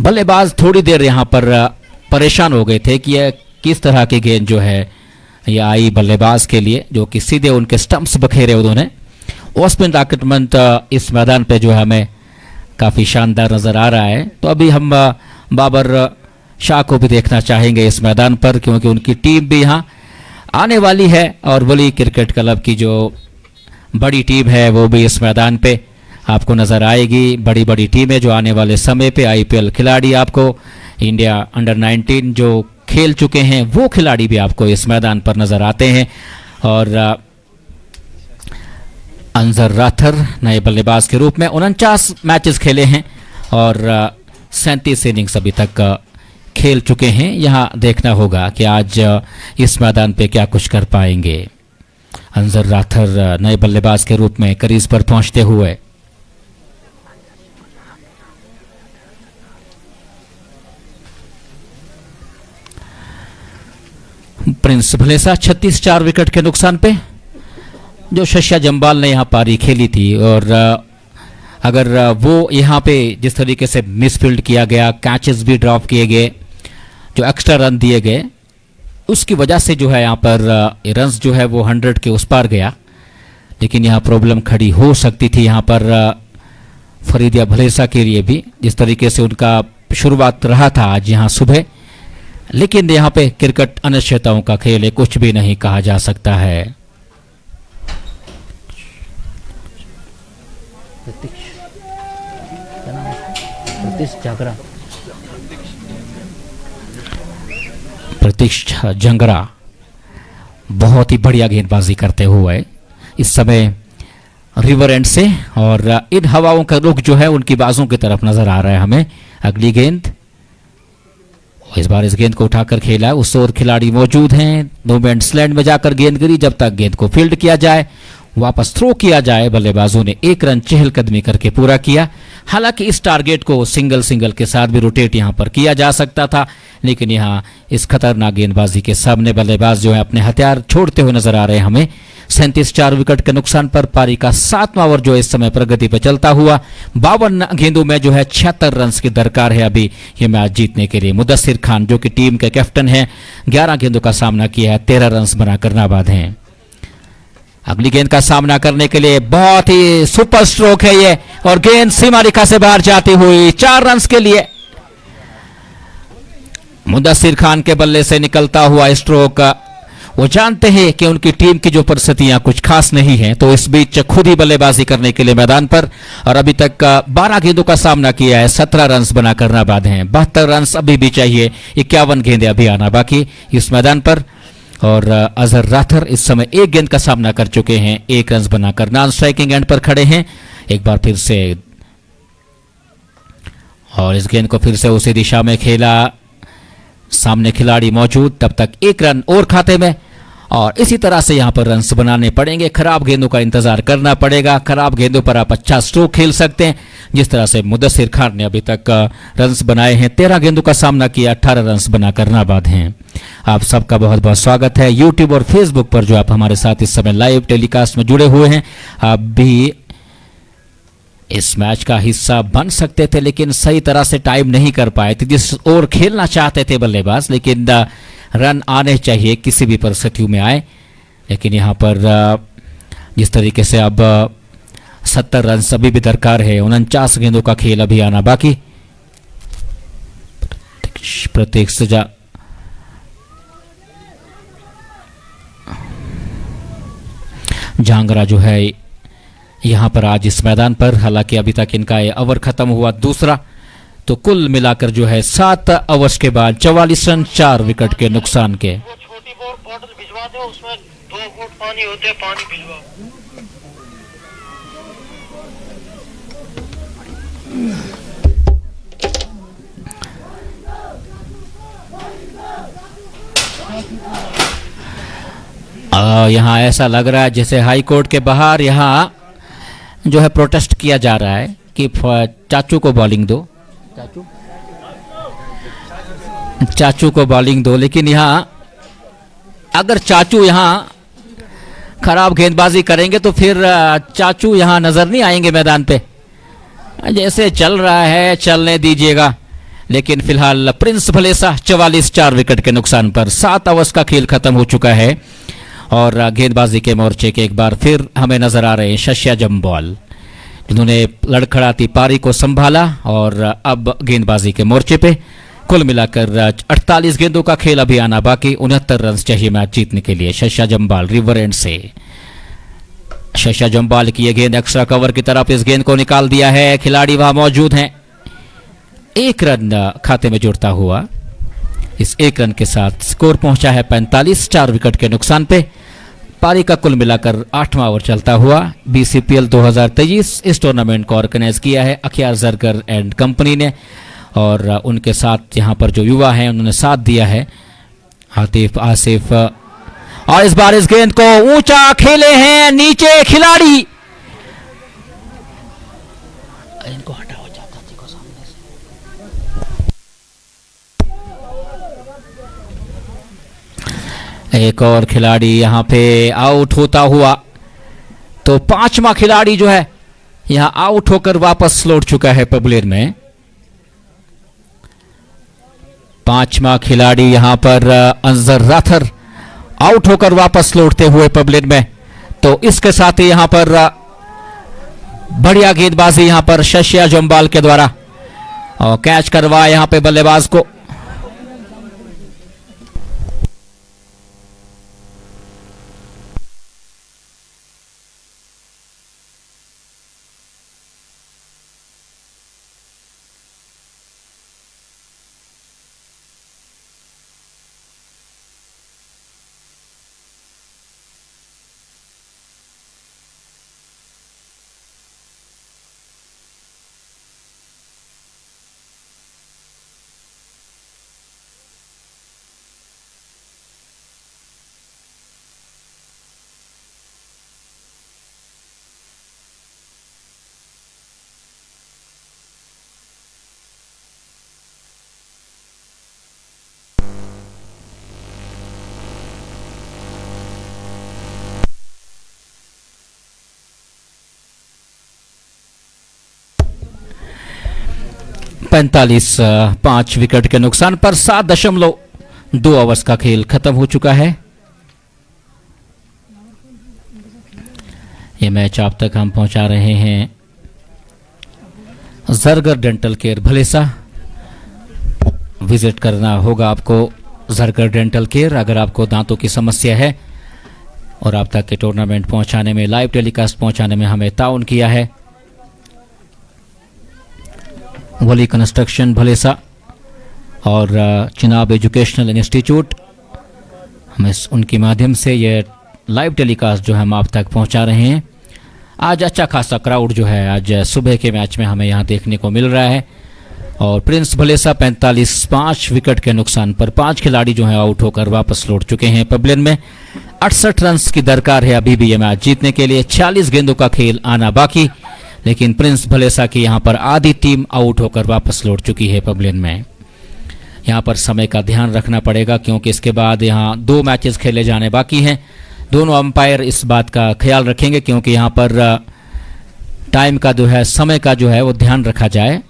बल्लेबाज थोड़ी देर यहां पर परेशान हो गए थे कि यह किस तरह की गेंद जो है ये आई बल्लेबाज के लिए, जो कि सीधे उनके स्टंप्स बखेरे उन्होंने। ऑस्पिन रॉकेटमेंट इस मैदान पे जो है हमें काफी शानदार नजर आ रहा है। तो अभी हम बाबर शाह को भी देखना चाहेंगे इस मैदान पर, क्योंकि उनकी टीम भी यहाँ आने वाली है, और वली क्रिकेट क्लब की जो बड़ी टीम है वो भी इस मैदान पे आपको नजर आएगी। बड़ी बड़ी टीमें जो आने वाले समय पे, आईपीएल खिलाड़ी आपको, इंडिया अंडर 19 जो खेल चुके हैं वो खिलाड़ी भी आपको इस मैदान पर नजर आते हैं। और अंजर राथर नए बल्लेबाज के रूप में 49 मैचेस खेले हैं और 37 इनिंग्स अभी तक खेल चुके हैं। यहां देखना होगा कि आज इस मैदान पे क्या कुछ कर पाएंगे अंजर राथर नए बल्लेबाज के रूप में क्रीज पर पहुंचते हुए। प्रिंस भलेसा 36 विकेट के नुकसान पे, जो शशा जम्बाल ने यहां पारी खेली थी। और अगर वो यहां पे जिस तरीके से मिसफील्ड किया गया, कैचेस भी ड्रॉप किए गए, जो एक्स्ट्रा रन दिए गए उसकी वजह से जो है यहाँ पर रन्स जो है वो 100 के उस पार गया, लेकिन यहाँ प्रॉब्लम खड़ी हो सकती थी यहाँ पर फरीदिया भलेसा के लिए भी, जिस तरीके से उनका शुरुआत रहा था आज यहाँ सुबह। लेकिन यहाँ पे क्रिकेट अनिश्चितताओं का खेल है, कुछ भी नहीं कहा जा सकता है। प्रतीक्ष जंगरा बहुत ही बढ़िया गेंदबाजी करते हुए इस समय रिवर एंड से, और इन हवाओं का रुख जो है उनकी बाजों की तरफ नजर आ रहा है हमें। अगली गेंद, इस बार इस गेंद को उठाकर खेला, उस ओर खिलाड़ी मौजूद हैं, नो मैंस लैंड में जाकर गेंद गिरी। जब तक गेंद को फील्ड किया जाए, वापस थ्रो किया जाए, बल्लेबाजों ने 1 रन चहलकदमी करके पूरा किया। हालांकि इस टारगेट को सिंगल के साथ भी रोटेट यहां पर किया जा सकता था, लेकिन यहां इस खतरनाक गेंदबाजी के सामने बल्लेबाज जो है अपने हथियार छोड़ते हुए नजर आ रहे हैं हमें। 37 4 विकेट के नुकसान पर पारी का 7वां ओवर जो इस समय प्रगति पर चलता हुआ 52 गेंदों में जो है 76 रन की दरकार है अभी ये मैच जीतने के लिए। मुदस्सिर खान जो कि टीम के कैप्टन हैं, 11 गेंदों का सामना किया है, 13 रन बनाकर नाबाद हैं। अगली गेंद का सामना करने के लिए बहुत ही सुपर स्ट्रोक है ये, और गेंद सीमा रेखा से बाहर जाती हुई 4 रन के लिए। मुदस्सिर खान के बल्ले से निकलता हुआ स्ट्रोक, वो जानते हैं कि उनकी टीम की जो परिस्थितियां कुछ खास नहीं है, तो इस बीच खुद ही बल्लेबाजी करने के लिए मैदान पर, और अभी तक 12 गेंदों का सामना किया है, 17 रन बनाकर नाबाद हैं। 72 रन अभी भी चाहिए, 51 गेंदें अभी आना बाकी इस मैदान पर। और अजहर राथर इस समय 1 गेंद का सामना कर चुके हैं, 1 रन बनाकर नॉन स्ट्राइकिंग एंड पर खड़े हैं। एक बार फिर से, और इस गेंद को फिर से उसी दिशा में खेला, सामने खिलाड़ी मौजूद, तब तक 1 रन और खाते में, और इसी तरह से यहां पर रन्स बनाने पड़ेंगे। खराब गेंदों का इंतजार करना पड़ेगा, खराब गेंदों पर आप अच्छा स्ट्रोक खेल सकते हैं, जिस तरह से मुदस्सिर खान ने अभी तक रन्स बनाए हैं। 13 गेंदों का सामना किया, 18 रन्स बनाकर नाबाद हैं। आप सबका बहुत बहुत स्वागत है यूट्यूब और फेसबुक पर जो आप हमारे साथ इस समय लाइव टेलीकास्ट में जुड़े हुए हैं। आप भी इस मैच का हिस्सा बन सकते थे, लेकिन सही तरह से टाइम नहीं कर पाए थे, जिस ओर खेलना चाहते थे बल्लेबाज, लेकिन रन आने चाहिए, किसी भी परिस्थितियों में आए। लेकिन यहां पर जिस तरीके से अब 70 रन अभी भी दरकार है, 49 गेंदों का खेल अभी आना बाकी। प्रत्येक सजा जांगरा जो है यहां पर आज इस मैदान पर, हालांकि अभी तक इनका ये ओवर खत्म हुआ दूसरा, तो कुल मिलाकर जो है 7 ओवर्स के बाद 44 रन 4 विकेट के नुकसान के। वो छोटी बोतल भिजवा दो, उसमें 2 घूंट पानी होते हैं, पानी भिजवाओ। यहाँ ऐसा लग रहा है जैसे हाई कोर्ट के बाहर यहाँ जो है प्रोटेस्ट किया जा रहा है कि चाचू को बॉलिंग दो, चाचू को बॉलिंग दो। लेकिन यहाँ अगर चाचू यहाँ खराब गेंदबाजी करेंगे तो फिर चाचू यहाँ नजर नहीं आएंगे मैदान पे। जैसे चल रहा है चलने दीजिएगा, लेकिन फिलहाल प्रिंस भलेसा 44 4 विकेट के नुकसान पर 7 ओवर्स का खेल खत्म हो चुका है, और गेंदबाजी के मोर्चे के एक बार फिर हमें नजर आ रहे हैं शस्या जम्वाल, जिन्होंने लड़खड़ाती पारी को संभाला और अब गेंदबाजी के मोर्चे पे। कुल मिलाकर 48 गेंदों का खेल अभी आना बाकी, 69 रन चाहिए मैच जीतने के लिए। शस्या जम्वाल रिवर एंड से, शस्या जम्वाल की यह गेंद एक्स्ट्रा कवर की तरफ, इस गेंद को निकाल दिया है, खिलाड़ी वहां मौजूद हैं। 1 रन खाते में जुड़ता हुआ इस 1 रन के साथ स्कोर पहुंचा है 45 4 विकेट के नुकसान पे। पारी का कुल मिलाकर 8वां ओवर चलता हुआ। BCPL 2023 इस टूर्नामेंट को ऑर्गेनाइज किया है अखियार जरगर एंड कंपनी ने, और उनके साथ यहाँ पर जो युवा हैं उन्होंने साथ दिया है, आतिफ आसिफ। और इस बार इस गेंद को ऊंचा खेले हैं नीचे खिलाड़ी, इनको हटाओ चाचा को सामने से। एक और खिलाड़ी यहां पे आउट होता हुआ, तो 5वां खिलाड़ी जो है यहां आउट होकर वापस लौट चुका है पबलेर में। पांचवा खिलाड़ी यहां पर अंजर राथर आउट होकर वापस लौटते हुए पबलिन में। तो इसके साथ ही यहां पर बढ़िया गेंदबाजी यहां पर शशिया जम्बाल के द्वारा और कैच करवाया यहां पे बल्लेबाज को। पैंतालीस 5 विकेट के नुकसान पर 7.2 ओवर्स का खेल खत्म हो चुका है। ये मैच आप तक हम पहुंचा रहे हैं Zargar dental care Bhalessa. Visit करना होगा आपको जरगर डेंटल केयर अगर आपको दांतों की समस्या है। और आप तक के टूर्नामेंट पहुंचाने में, लाइव टेलीकास्ट पहुंचाने में हमें ताउन किया है वली कंस्ट्रक्शन भलेसा और चिनाब एजुकेशनल इंस्टीट्यूट। हम उनके माध्यम से ये लाइव टेलीकास्ट जो है हम आप तक पहुंचा रहे हैं। आज अच्छा खासा क्राउड जो है आज सुबह के मैच में हमें यहाँ देखने को मिल रहा है। और प्रिंस भलेसा 45 5 विकेट के नुकसान पर 5 खिलाड़ी जो है आउट होकर वापस लौट चुके हैं पबलिन में। 68 रन की दरकार है अभी भी ये मैच जीतने के लिए। 40 गेंदों का खेल आना बाकी, लेकिन प्रिंस भलेसा की यहां पर आधी टीम आउट होकर वापस लौट चुकी है पबलिन में। यहां पर समय का ध्यान रखना पड़ेगा क्योंकि इसके बाद यहां 2 मैचेस खेले जाने बाकी हैं। दोनों अंपायर इस बात का ख्याल रखेंगे क्योंकि यहां पर टाइम का जो है, समय का जो है वो ध्यान रखा जाए।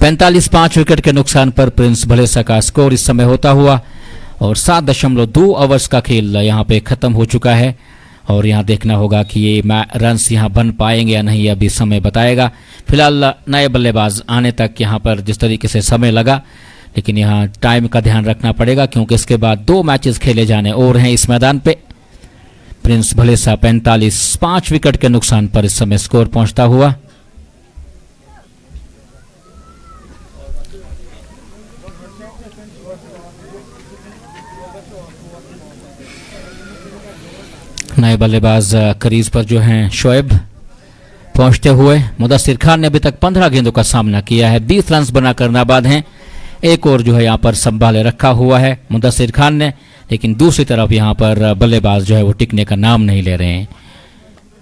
पैंतालीस 5 विकेट के नुकसान पर प्रिंस भलेसा का स्कोर इस समय होता हुआ और 7.2 ओवर्स का खेल यहां पे खत्म हो चुका है। और यहां देखना होगा कि ये रन्स यहां बन पाएंगे या नहीं, अभी समय बताएगा। फिलहाल नए बल्लेबाज आने तक यहां पर जिस तरीके से समय लगा, लेकिन यहां टाइम का ध्यान रखना पड़ेगा क्योंकि इसके बाद 2 मैचेस खेले जाने और हैं इस मैदान पे। प्रिंस भलेसा 45 5 विकेट के नुकसान पर इस समय स्कोर पहुंचता हुआ। नए बल्लेबाज करीज पर जो हैं शोएब पहुंचते हुए। मुदस्सिर खान ने अभी तक 15 गेंदों का सामना किया है, 20 रन बनाकर नाबाद हैं। एक और जो है यहां पर संभाले रखा हुआ है मुदस्सिर खान ने, लेकिन दूसरी तरफ यहां पर बल्लेबाज जो है वो टिकने का नाम नहीं ले रहे हैं।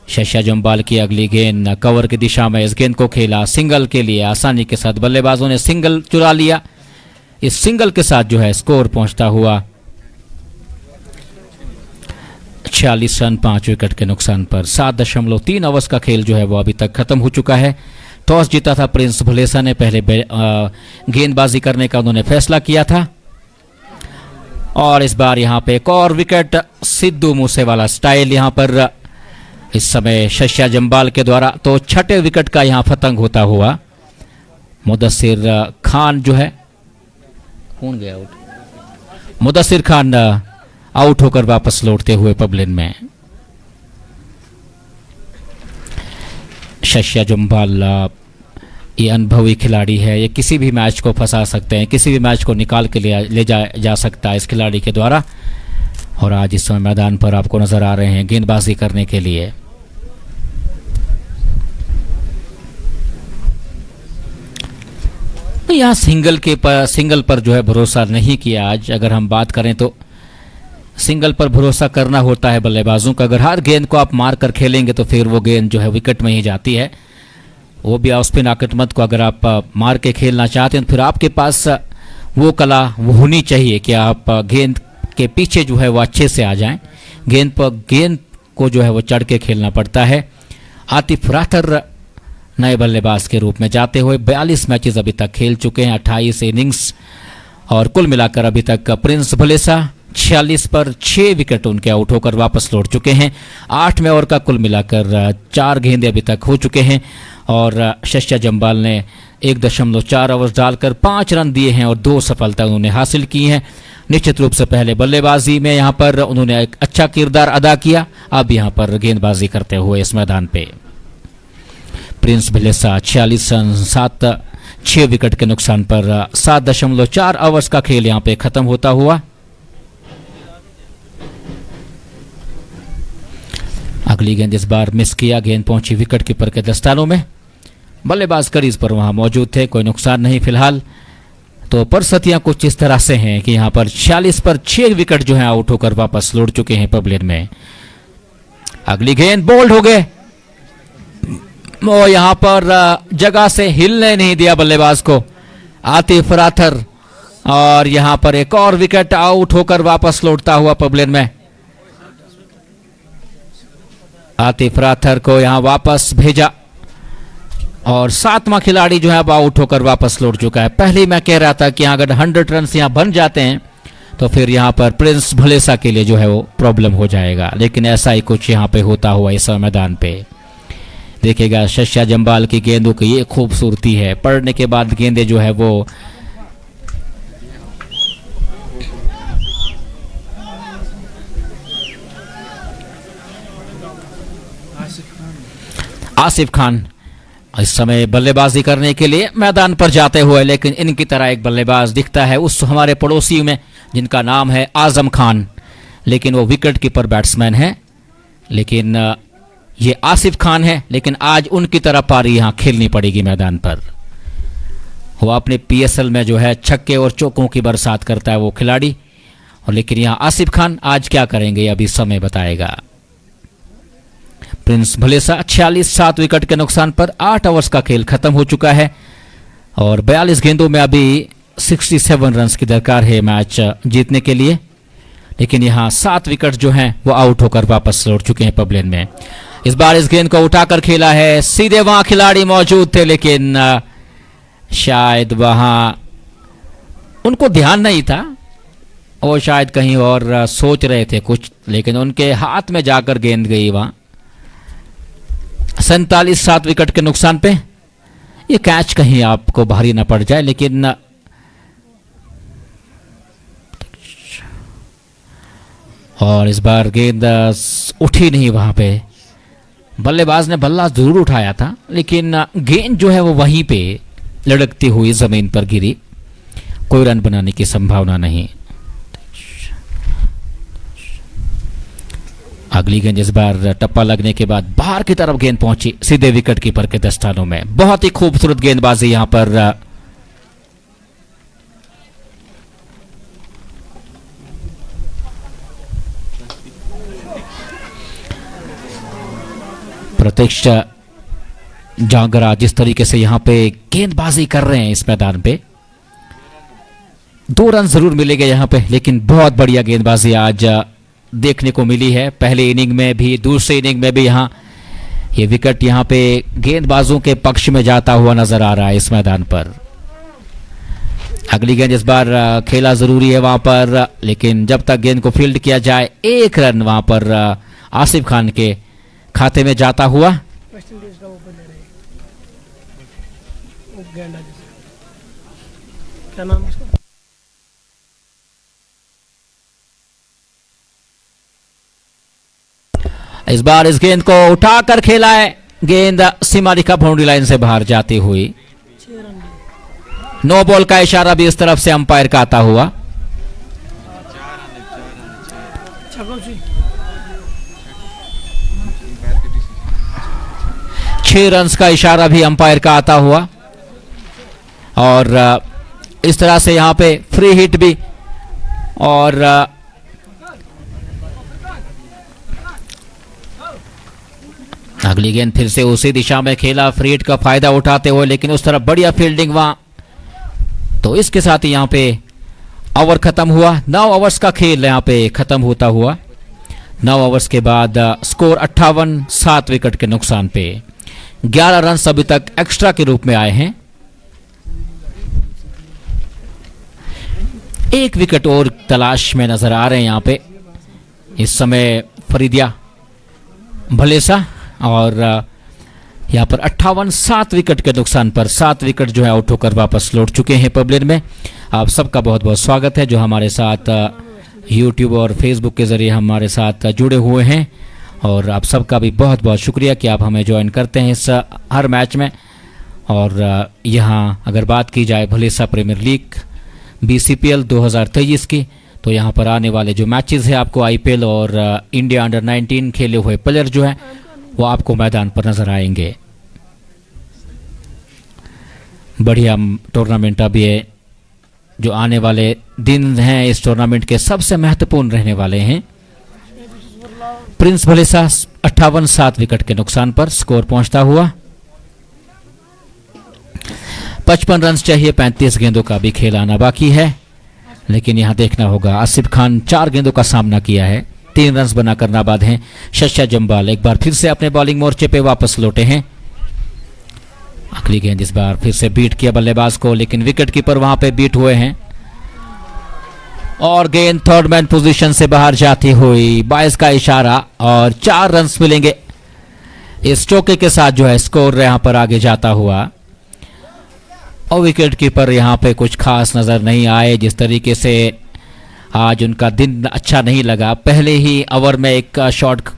शशिया जम्बाल की अगली गेंद कवर की दिशा में, इस गेंद को खेला सिंगल के लिए आसानी के साथ, बल्लेबाजों ने सिंगल चुरा लिया। इस सिंगल के साथ जो है स्कोर पहुंचता हुआ 46 रन 5 विकेट के नुकसान पर। 7.3 ओवर्स का खेल जो है वो अभी तक खत्म हो चुका है। टॉस जीता था प्रिंस भलेसा ने, पहले गेंदबाजी करने का उन्होंने फैसला किया था। और इस बार यहां पे एक और विकेट, सिद्धू मूसेवाला स्टाइल यहां पर इस समय शशिया जम्बाल के द्वारा। तो 6ठे विकेट का यहां फतंग होता हुआ मुदस्सिर खान जो है, कौन गया आउट, मुदस्सिर खान आउट होकर वापस लौटते हुए पबलिन में। शशिया जम्बाल ये अनुभवी खिलाड़ी है, ये किसी भी मैच को फंसा सकते हैं, किसी भी मैच को निकाल के ले जा सकता है इस खिलाड़ी के द्वारा। और आज इस समय मैदान पर आपको नजर आ रहे हैं गेंदबाजी करने के लिए। तो यहाँ सिंगल पर जो है भरोसा नहीं किया आज। अगर हम बात करें तो सिंगल पर भरोसा करना होता है बल्लेबाजों का। अगर हर गेंद को आप मार कर खेलेंगे तो फिर वो गेंद जो है विकेट में ही जाती है। वो भी ऑफ स्पिन आक्रमण को अगर आप मार के खेलना चाहते हैं तो फिर आपके पास वो कला वो होनी चाहिए कि आप गेंद के पीछे जो है वो अच्छे से आ जाएं। गेंद को जो है वो चढ़ के खेलना पड़ता है। आतिफ राथर नए बल्लेबाज के रूप में जाते हुए। 42 मैचेस अभी तक खेल चुके हैं, 28 इनिंग्स, और कुल मिलाकर अभी तक प्रिंस भलेसा 46 पर 6 विकेट उनके आउट होकर वापस लौट चुके हैं। 8 में ओवर का कुल मिलाकर 4 गेंदे अभी तक हो चुके हैं और शस्या जम्बाल ने 1.4 ओवर्स डालकर 5 रन दिए हैं और 2 सफलता उन्होंने हासिल की हैं। निश्चित रूप से पहले बल्लेबाजी में यहाँ पर उन्होंने एक अच्छा किरदार अदा किया, अब यहाँ पर गेंदबाजी करते हुए इस मैदान पे प्रिंस भलेसा 46 रन 6 विकेट के नुकसान पर 7.4 ओवर्स का खेल यहाँ पे खत्म होता हुआ। अगली गेंद इस बार मिस किया, गेंद पहुंची विकेट कीपर के दस्तानों में। बल्लेबाज क्रीज पर वहां मौजूद थे, कोई नुकसान नहीं फिलहाल। तो परिस्थितियां कुछ इस तरह से हैं कि यहां पर 46 पर 6 विकेट जो है आउट होकर वापस लौट चुके हैं पवेलियन में। अगली गेंद बोल्ड हो गए, वो यहां पर जगह से हिलने नहीं दिया बल्लेबाज को आतिफ राथर, और यहां पर एक और विकेट आउट होकर वापस लौटता हुआ पवेलियन में। आतिफ राथर को यहां वापस भेजा और 7वां खिलाड़ी जो है अब आउट होकर वापस लौट चुका है। पहले मैं कह रहा था कि अगर 100 रन यहां बन जाते हैं तो फिर यहां पर प्रिंस भलेसा के लिए जो है वो प्रॉब्लम हो जाएगा, लेकिन ऐसा ही कुछ यहां पे होता हुआ इस मैदान पे देखिएगा। शस्या जम्बाल की गेंदों की ये खूबसूरती है, पड़ने के बाद गेंदे जो है वो आसिफ खान इस समय बल्लेबाजी करने के लिए मैदान पर जाते हुए, लेकिन इनकी तरह एक बल्लेबाज दिखता है उस हमारे पड़ोसी में जिनका नाम है आजम खान, लेकिन वो विकेट कीपर बैट्समैन है। लेकिन ये आसिफ खान है, लेकिन आज उनकी तरह पारी यहां खेलनी पड़ेगी मैदान पर। वो अपने पीएसएल में जो है छक्के और चौकों की बरसात करता है वो खिलाड़ी, और लेकिन यहां आसिफ खान आज क्या करेंगे अभी समय बताएगा। प्रिंस भलेसा 46 7 विकेट के नुकसान पर 8 ओवर्स का खेल खत्म हो चुका है और 42 गेंदों में अभी 67 रन की दरकार है मैच जीतने के लिए, लेकिन यहां 7 विकेट जो हैं वो आउट होकर वापस लौट चुके हैं पवेलियन में। इस बार इस गेंद को उठाकर खेला है, सीधे वहां खिलाड़ी मौजूद थे, लेकिन शायद वहां उनको ध्यान नहीं था, वो शायद कहीं और सोच रहे थे कुछ, लेकिन उनके हाथ में जाकर गेंद गई वहां। 47 7 विकेट के नुकसान पे ये कैच कहीं आपको भारी ना पड़ जाए, लेकिन और इस बार गेंद उठी नहीं वहां पे। बल्लेबाज ने बल्ला जरूर उठाया था, लेकिन गेंद जो है वो वहीं पे लड़कती हुई जमीन पर गिरी, कोई रन बनाने की संभावना नहीं। अगली गेंद इस बार टप्पा लगने के बाद बाहर की तरफ गेंद पहुंची सीधे विकेट कीपर के दस्तानों में। बहुत ही खूबसूरत गेंदबाजी यहां पर प्रतीक्षा जांगरा जिस तरीके से यहां पे गेंदबाजी कर रहे हैं इस मैदान पे, 2 रन जरूर मिलेंगे यहां पे, लेकिन बहुत बढ़िया गेंदबाजी आज देखने को मिली है। पहले इनिंग में भी, दूसरे इनिंग में भी यहां ये विकेट यहां पे गेंदबाजों के पक्ष में जाता हुआ नजर आ रहा है इस मैदान पर। अगली गेंद इस बार खेला जरूरी है वहां पर, लेकिन जब तक गेंद को फील्ड किया जाए 1 रन वहां पर आसिफ खान के खाते में जाता हुआ। क्या नाम है उसका? इस बार इस गेंद को उठाकर खेला है, गेंद सीमा रेखा बाउंड्री लाइन से बाहर जाती हुई। 9 बॉल का इशारा भी इस तरफ से अंपायर का आता हुआ। 6 रन का इशारा भी अंपायर का आता हुआ, और इस तरह से यहां पे फ्री हिट भी, और अगली गेंद फिर से उसी दिशा में खेला, फ्री हिट का फायदा उठाते हुए, लेकिन उस तरफ बढ़िया फील्डिंग वहां। तो इसके साथ ही यहां पे ओवर खत्म हुआ। 9 ओवर्स का खेल यहां पे खत्म होता हुआ। 9 ओवर्स के बाद स्कोर 58 7 विकेट के नुकसान पे 11 रन अभी तक एक्स्ट्रा के रूप में आए हैं। एक विकेट और तलाश में नजर आ रहे हैं यहां पे इस समय फरीदिया भलेसा, और यहां पर 58 7 विकेट के नुकसान पर 7 विकेट जो है आउट होकर वापस लौट चुके हैं पबलिन में। आप सबका बहुत बहुत स्वागत है जो हमारे साथ यूट्यूब और फेसबुक के जरिए हमारे साथ जुड़े हुए हैं, और आप सबका भी बहुत बहुत शुक्रिया कि आप हमें ज्वाइन करते हैं इस हर मैच में। और यहाँ अगर बात की जाए भलेसा प्रीमियर लीग BCPL 2023 की, तो यहाँ पर आने वाले जो मैचेस हैं आपको IPL और इंडिया अंडर 19 खेले हुए प्लेयर जो हैं वो आपको मैदान पर नजर आएंगे। बढ़िया टूर्नामेंट अभी है, जो आने वाले दिन हैं इस टूर्नामेंट के सबसे महत्वपूर्ण रहने वाले हैं। प्रिंस भलेसा 58 7 विकेट के नुकसान पर स्कोर पहुंचता हुआ। 55 रन चाहिए, 35 गेंदों का भी खेल आना बाकी है, लेकिन यहां देखना होगा। आसिफ खान 4 गेंदों का सामना किया है, 3 रन बनाकर नाबाद हैं। शशा जम्बाल एक बार फिर से अपने बॉलिंग मोर्चे पे वापस लौटे हैं। अगली गेंद इस बार फिर से बीट किया बल्लेबाज को, लेकिन विकेट कीपर वहां पे बीट हुए हैं और गेंद थर्ड मैन पोजीशन से बाहर जाती हुई 22 का इशारा और 4 रन मिलेंगे। इस चौके के साथ जो है स्कोर यहां पर आगे जाता हुआ, और विकेट कीपर यहां पे कुछ खास नजर नहीं आए। जिस तरीके से आज उनका दिन अच्छा नहीं लगा, पहले ही ओवर में एक शॉट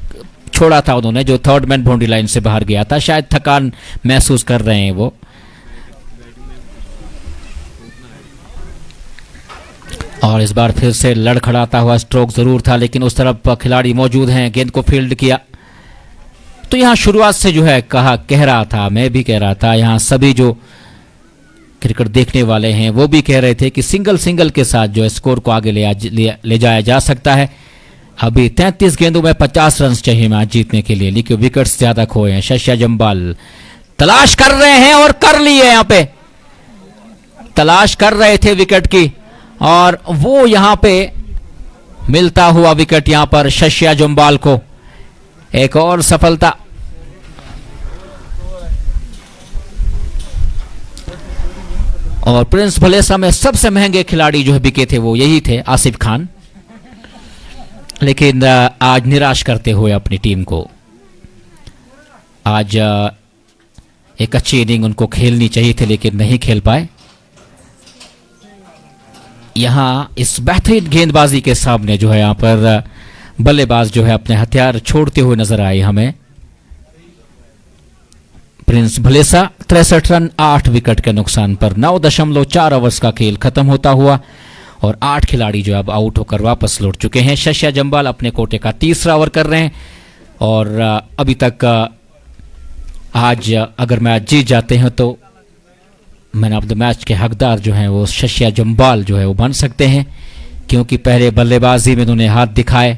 छोड़ा था उन्होंने जो थर्ड मैन बाउंड्री लाइन से बाहर गया था, शायद थकान महसूस कर रहे हैं वो। और इस बार फिर से लड़खड़ाता हुआ स्ट्रोक जरूर था, लेकिन उस तरफ खिलाड़ी मौजूद हैं, गेंद को फील्ड किया। तो यहां शुरुआत से जो है कह रहा था, मैं भी कह रहा था, यहां सभी जो क्रिकेट देखने वाले हैं वो भी कह रहे थे कि सिंगल के साथ जो है स्कोर को आगे ले जाया जा सकता है। अभी 33 गेंदों में 50 रन चाहिए मैच जीतने के लिए, लेकिन विकेट्स ज्यादा खोए हैं। शशा जम्बाल तलाश कर रहे हैं और कर लिए, यहां पे तलाश कर रहे थे विकेट की, और वो यहां पे मिलता हुआ विकेट यहां पर शशा जम्बाल को एक और सफलता। और प्रिंस भलेसा में सबसे महंगे खिलाड़ी जो बिके थे वो यही थे, आसिफ खान, लेकिन आज निराश करते हुए अपनी टीम को। आज एक अच्छी इनिंग उनको खेलनी चाहिए थी, लेकिन नहीं खेल पाए। यहां इस बेहतरीन गेंदबाजी के सामने जो है यहां पर बल्लेबाज जो है अपने हथियार छोड़ते हुए नजर आए हमें। प्रिंस भलेसा 63 रन 8 विकेट के नुकसान पर 9.4 ओवर्स का खेल खत्म होता हुआ, और 8 खिलाड़ी जो अब आउट होकर वापस लौट चुके हैं। शशा जम्बाल अपने कोटे का तीसरा ओवर कर रहे हैं, और अभी तक आज अगर मैच जीत जाते हैं तो मैन ऑफ द मैच के हकदार जो हैं वो शशा जम्बाल जो है वो बन सकते हैं, क्योंकि पहले बल्लेबाजी में उन्होंने हाथ दिखाए,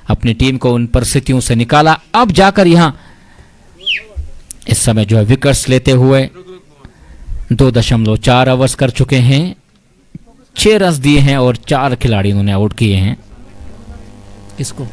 अपनी टीम को उन परिस्थितियों से निकाला। अब जाकर यहां इस समय जो है विकेट्स लेते हुए 2.4 ओवर्स कर चुके हैं, 6 रन दिए हैं और 4 खिलाड़ी उन्होंने आउट किए हैं। इसको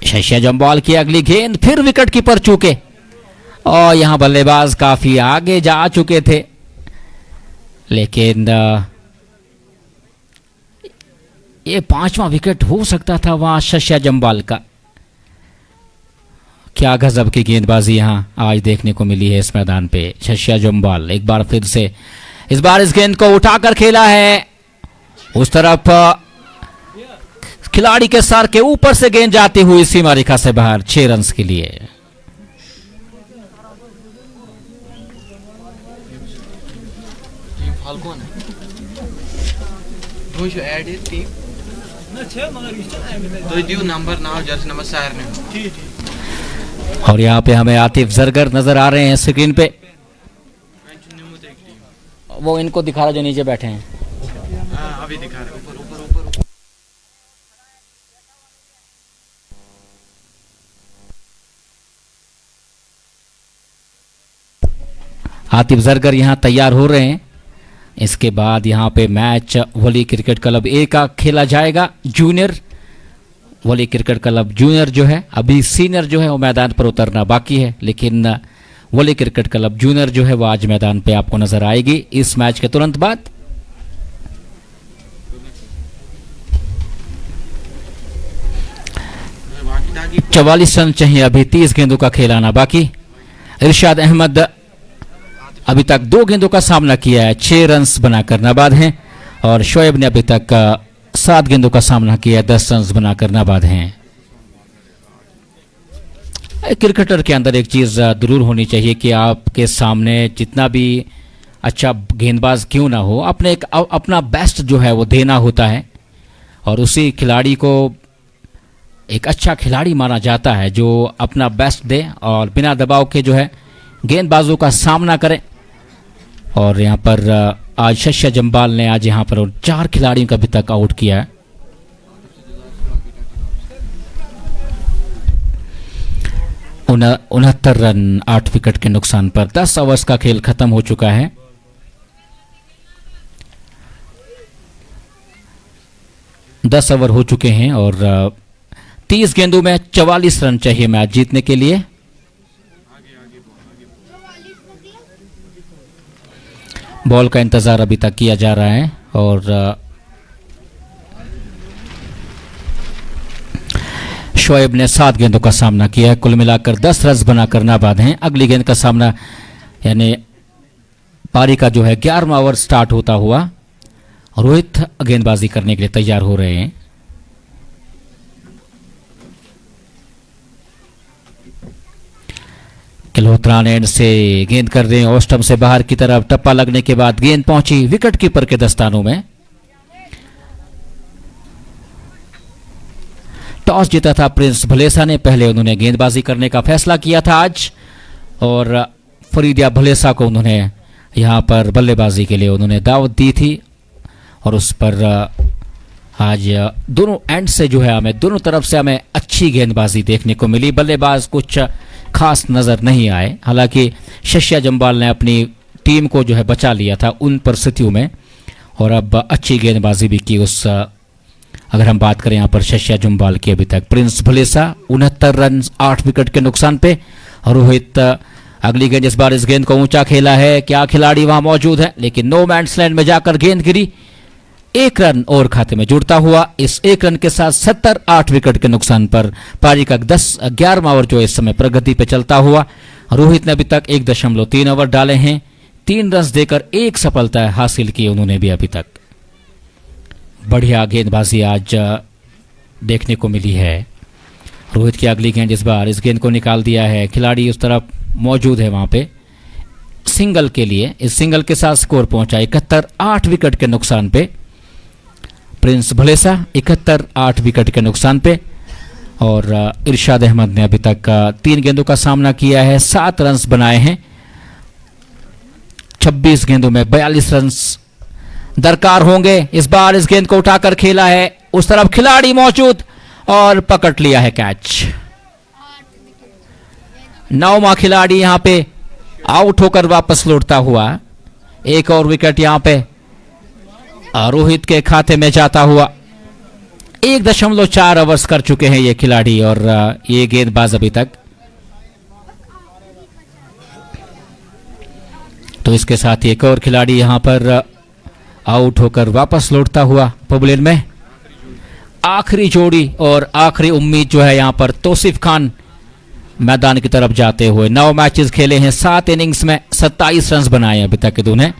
शशा जम्बाल की अगली गेंद, फिर विकेट कीपर चूके, और यहां बल्लेबाज काफी आगे जा चुके थे, लेकिन ये 5वां विकेट हो सकता था वहां शशा जम्बाल का। क्या गजब की गेंदबाजी यहाँ आज देखने को मिली है इस मैदान पे। शस्या जम्बाल एक बार फिर से इस बार इस गेंद को उठाकर खेला है, उस तरफ खिलाड़ी के सर के ऊपर से गेंद जाती हुई सीमा रेखा से बाहर 6 रन के लिए। और यहाँ पे हमें आतिफ जरगर नजर आ रहे हैं स्क्रीन पे, वो इनको दिखा रहा जो नीचे बैठे हैं। अभी दिखा रहे ऊपर ऊपर ऊपर। आतिफ जरगर यहाँ तैयार हो रहे हैं। इसके बाद यहाँ पे मैच वली क्रिकेट क्लब ए का खेला जाएगा। जूनियर वली क्रिकेट क्लब जूनियर जो है, अभी सीनियर जो है वो मैदान पर उतरना बाकी है, लेकिन वली क्रिकेट क्लब जूनियर जो है वो आज मैदान पे आपको नजर आएगी इस मैच के तुरंत बाद। चवालीस रन चाहिए, अभी 30 गेंदों का खेल आना बाकी। इरशाद अहमद अभी तक 2 गेंदों का सामना किया है, 6 रन बनाकर नाबाद हैं, और शोएब ने अभी तक 7 गेंदों का सामना किया है, 10 रन बनाकर नाबाद हैं। क्रिकेटर के अंदर एक चीज जरूर होनी चाहिए कि आपके सामने जितना भी अच्छा गेंदबाज क्यों ना हो, अपना बेस्ट जो है वो देना होता है, और उसी खिलाड़ी को एक अच्छा खिलाड़ी माना जाता है जो अपना बेस्ट दे और बिना दबाव के जो है गेंदबाजों का सामना करे। और यहाँ पर आज शस्या जम्बाल ने आज यहाँ पर 4 खिलाड़ियों का अभी तक आउट किया है। उनहत्तर रन 8 विकेट के नुकसान पर 10 ओवर्स का खेल खत्म हो चुका है। दस ओवर हो चुके हैं और 30 गेंदों में 44 रन चाहिए मैच जीतने के लिए। बॉल का इंतजार अभी तक किया जा रहा है और शोएब ने 7 गेंदों का सामना किया है, कुल मिलाकर 10 रन बनाकर नाबाद हैं। अगली गेंद का सामना यानी पारी का जो है 11वां ओवर स्टार्ट होता हुआ रोहित गेंदबाजी करने के लिए तैयार हो रहे हैं। किल्होत्रा ने एंड से गेंद कर रहे हैं ऑस्टम से बाहर की तरफ, टप्पा लगने के बाद गेंद पहुंची विकेट कीपर के दस्तानों में। टॉस जीता था प्रिंस भलेसा ने, पहले उन्होंने गेंदबाजी करने का फैसला किया था आज, और फरीदिया भलेसा को उन्होंने यहां पर बल्लेबाजी के लिए उन्होंने दावत दी थी, और उस पर आज दोनों एंड से जो है हमें दोनों तरफ से हमें अच्छी गेंदबाजी देखने को मिली। बल्लेबाज कुछ खास नजर नहीं आए, हालांकि शस्या जम्बाल ने अपनी टीम को जो है बचा लिया था उन परिस्थितियों में, और अब अच्छी गेंदबाजी भी की। उस अगर हम बात करें यहाँ पर शस्या जम्बाल की, अभी तक प्रिंस भलेसा 69 रन 8 विकेट के नुकसान पे, और रोहित अगली गेंद इस बार इस गेंद को ऊंचा खेला है, क्या खिलाड़ी वहां मौजूद है, लेकिन नो मैंस लैंड में जाकर गेंद गिरी। 1 रन और खाते में जुड़ता हुआ इस 1 रन के साथ 70 8 विकेट के नुकसान पर पारी का 11वां ओवर जो इस समय प्रगति पे चलता हुआ। रोहित ने अभी तक 1.3 ओवर डाले हैं, 3 रन देकर 1 सफलता हासिल की उन्होंने भी अभी तक। बढ़िया गेंदबाजी आज देखने को मिली है। रोहित की अगली गेंद इस बार इस गेंद को निकाल दिया है, खिलाड़ी उस तरफ मौजूद है वहां पे सिंगल के लिए। इस सिंगल के साथ स्कोर पहुंचा 71 8 विकेट के नुकसान पे। प्रिंस भलेसा 71 8 विकेट के नुकसान पे, और इरशाद अहमद ने अभी तक 3 गेंदों का सामना किया है, 7 रन बनाए हैं। 26 गेंदों में 42 रन दरकार होंगे। इस बार इस गेंद को उठाकर खेला है, उस तरफ खिलाड़ी मौजूद और पकड़ लिया है कैच। 9वां खिलाड़ी यहां पे आउट होकर वापस लौटता हुआ। 1 और विकेट यहां पे रोहित के खाते में जाता हुआ। 1.4 ओवर्स कर चुके हैं ये खिलाड़ी, और ये गेंदबाज अभी तक। तो इसके साथ एक और खिलाड़ी यहां पर आउट होकर वापस लौटता हुआ पवेलियन में। आखिरी जोड़ी और आखिरी उम्मीद जो है यहां पर तौसीफ खान मैदान की तरफ जाते हुए। 9 मैचेस खेले हैं, 7 इनिंग्स में 27 रन बनाए अभी तक इन्होंने,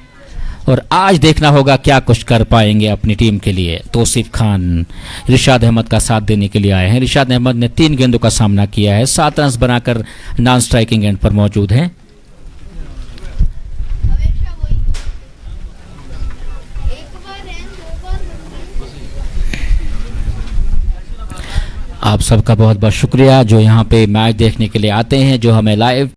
और आज देखना होगा क्या कुछ कर पाएंगे अपनी टीम के लिए। तौसीफ खान रिशाद अहमद का साथ देने के लिए आए हैं। रिशाद अहमद ने 3 गेंदों का सामना किया है, 7 रन बनाकर नॉन स्ट्राइकिंग एंड पर मौजूद हैं। आप सबका बहुत बहुत शुक्रिया जो यहाँ पे मैच देखने के लिए आते हैं, जो हमें लाइव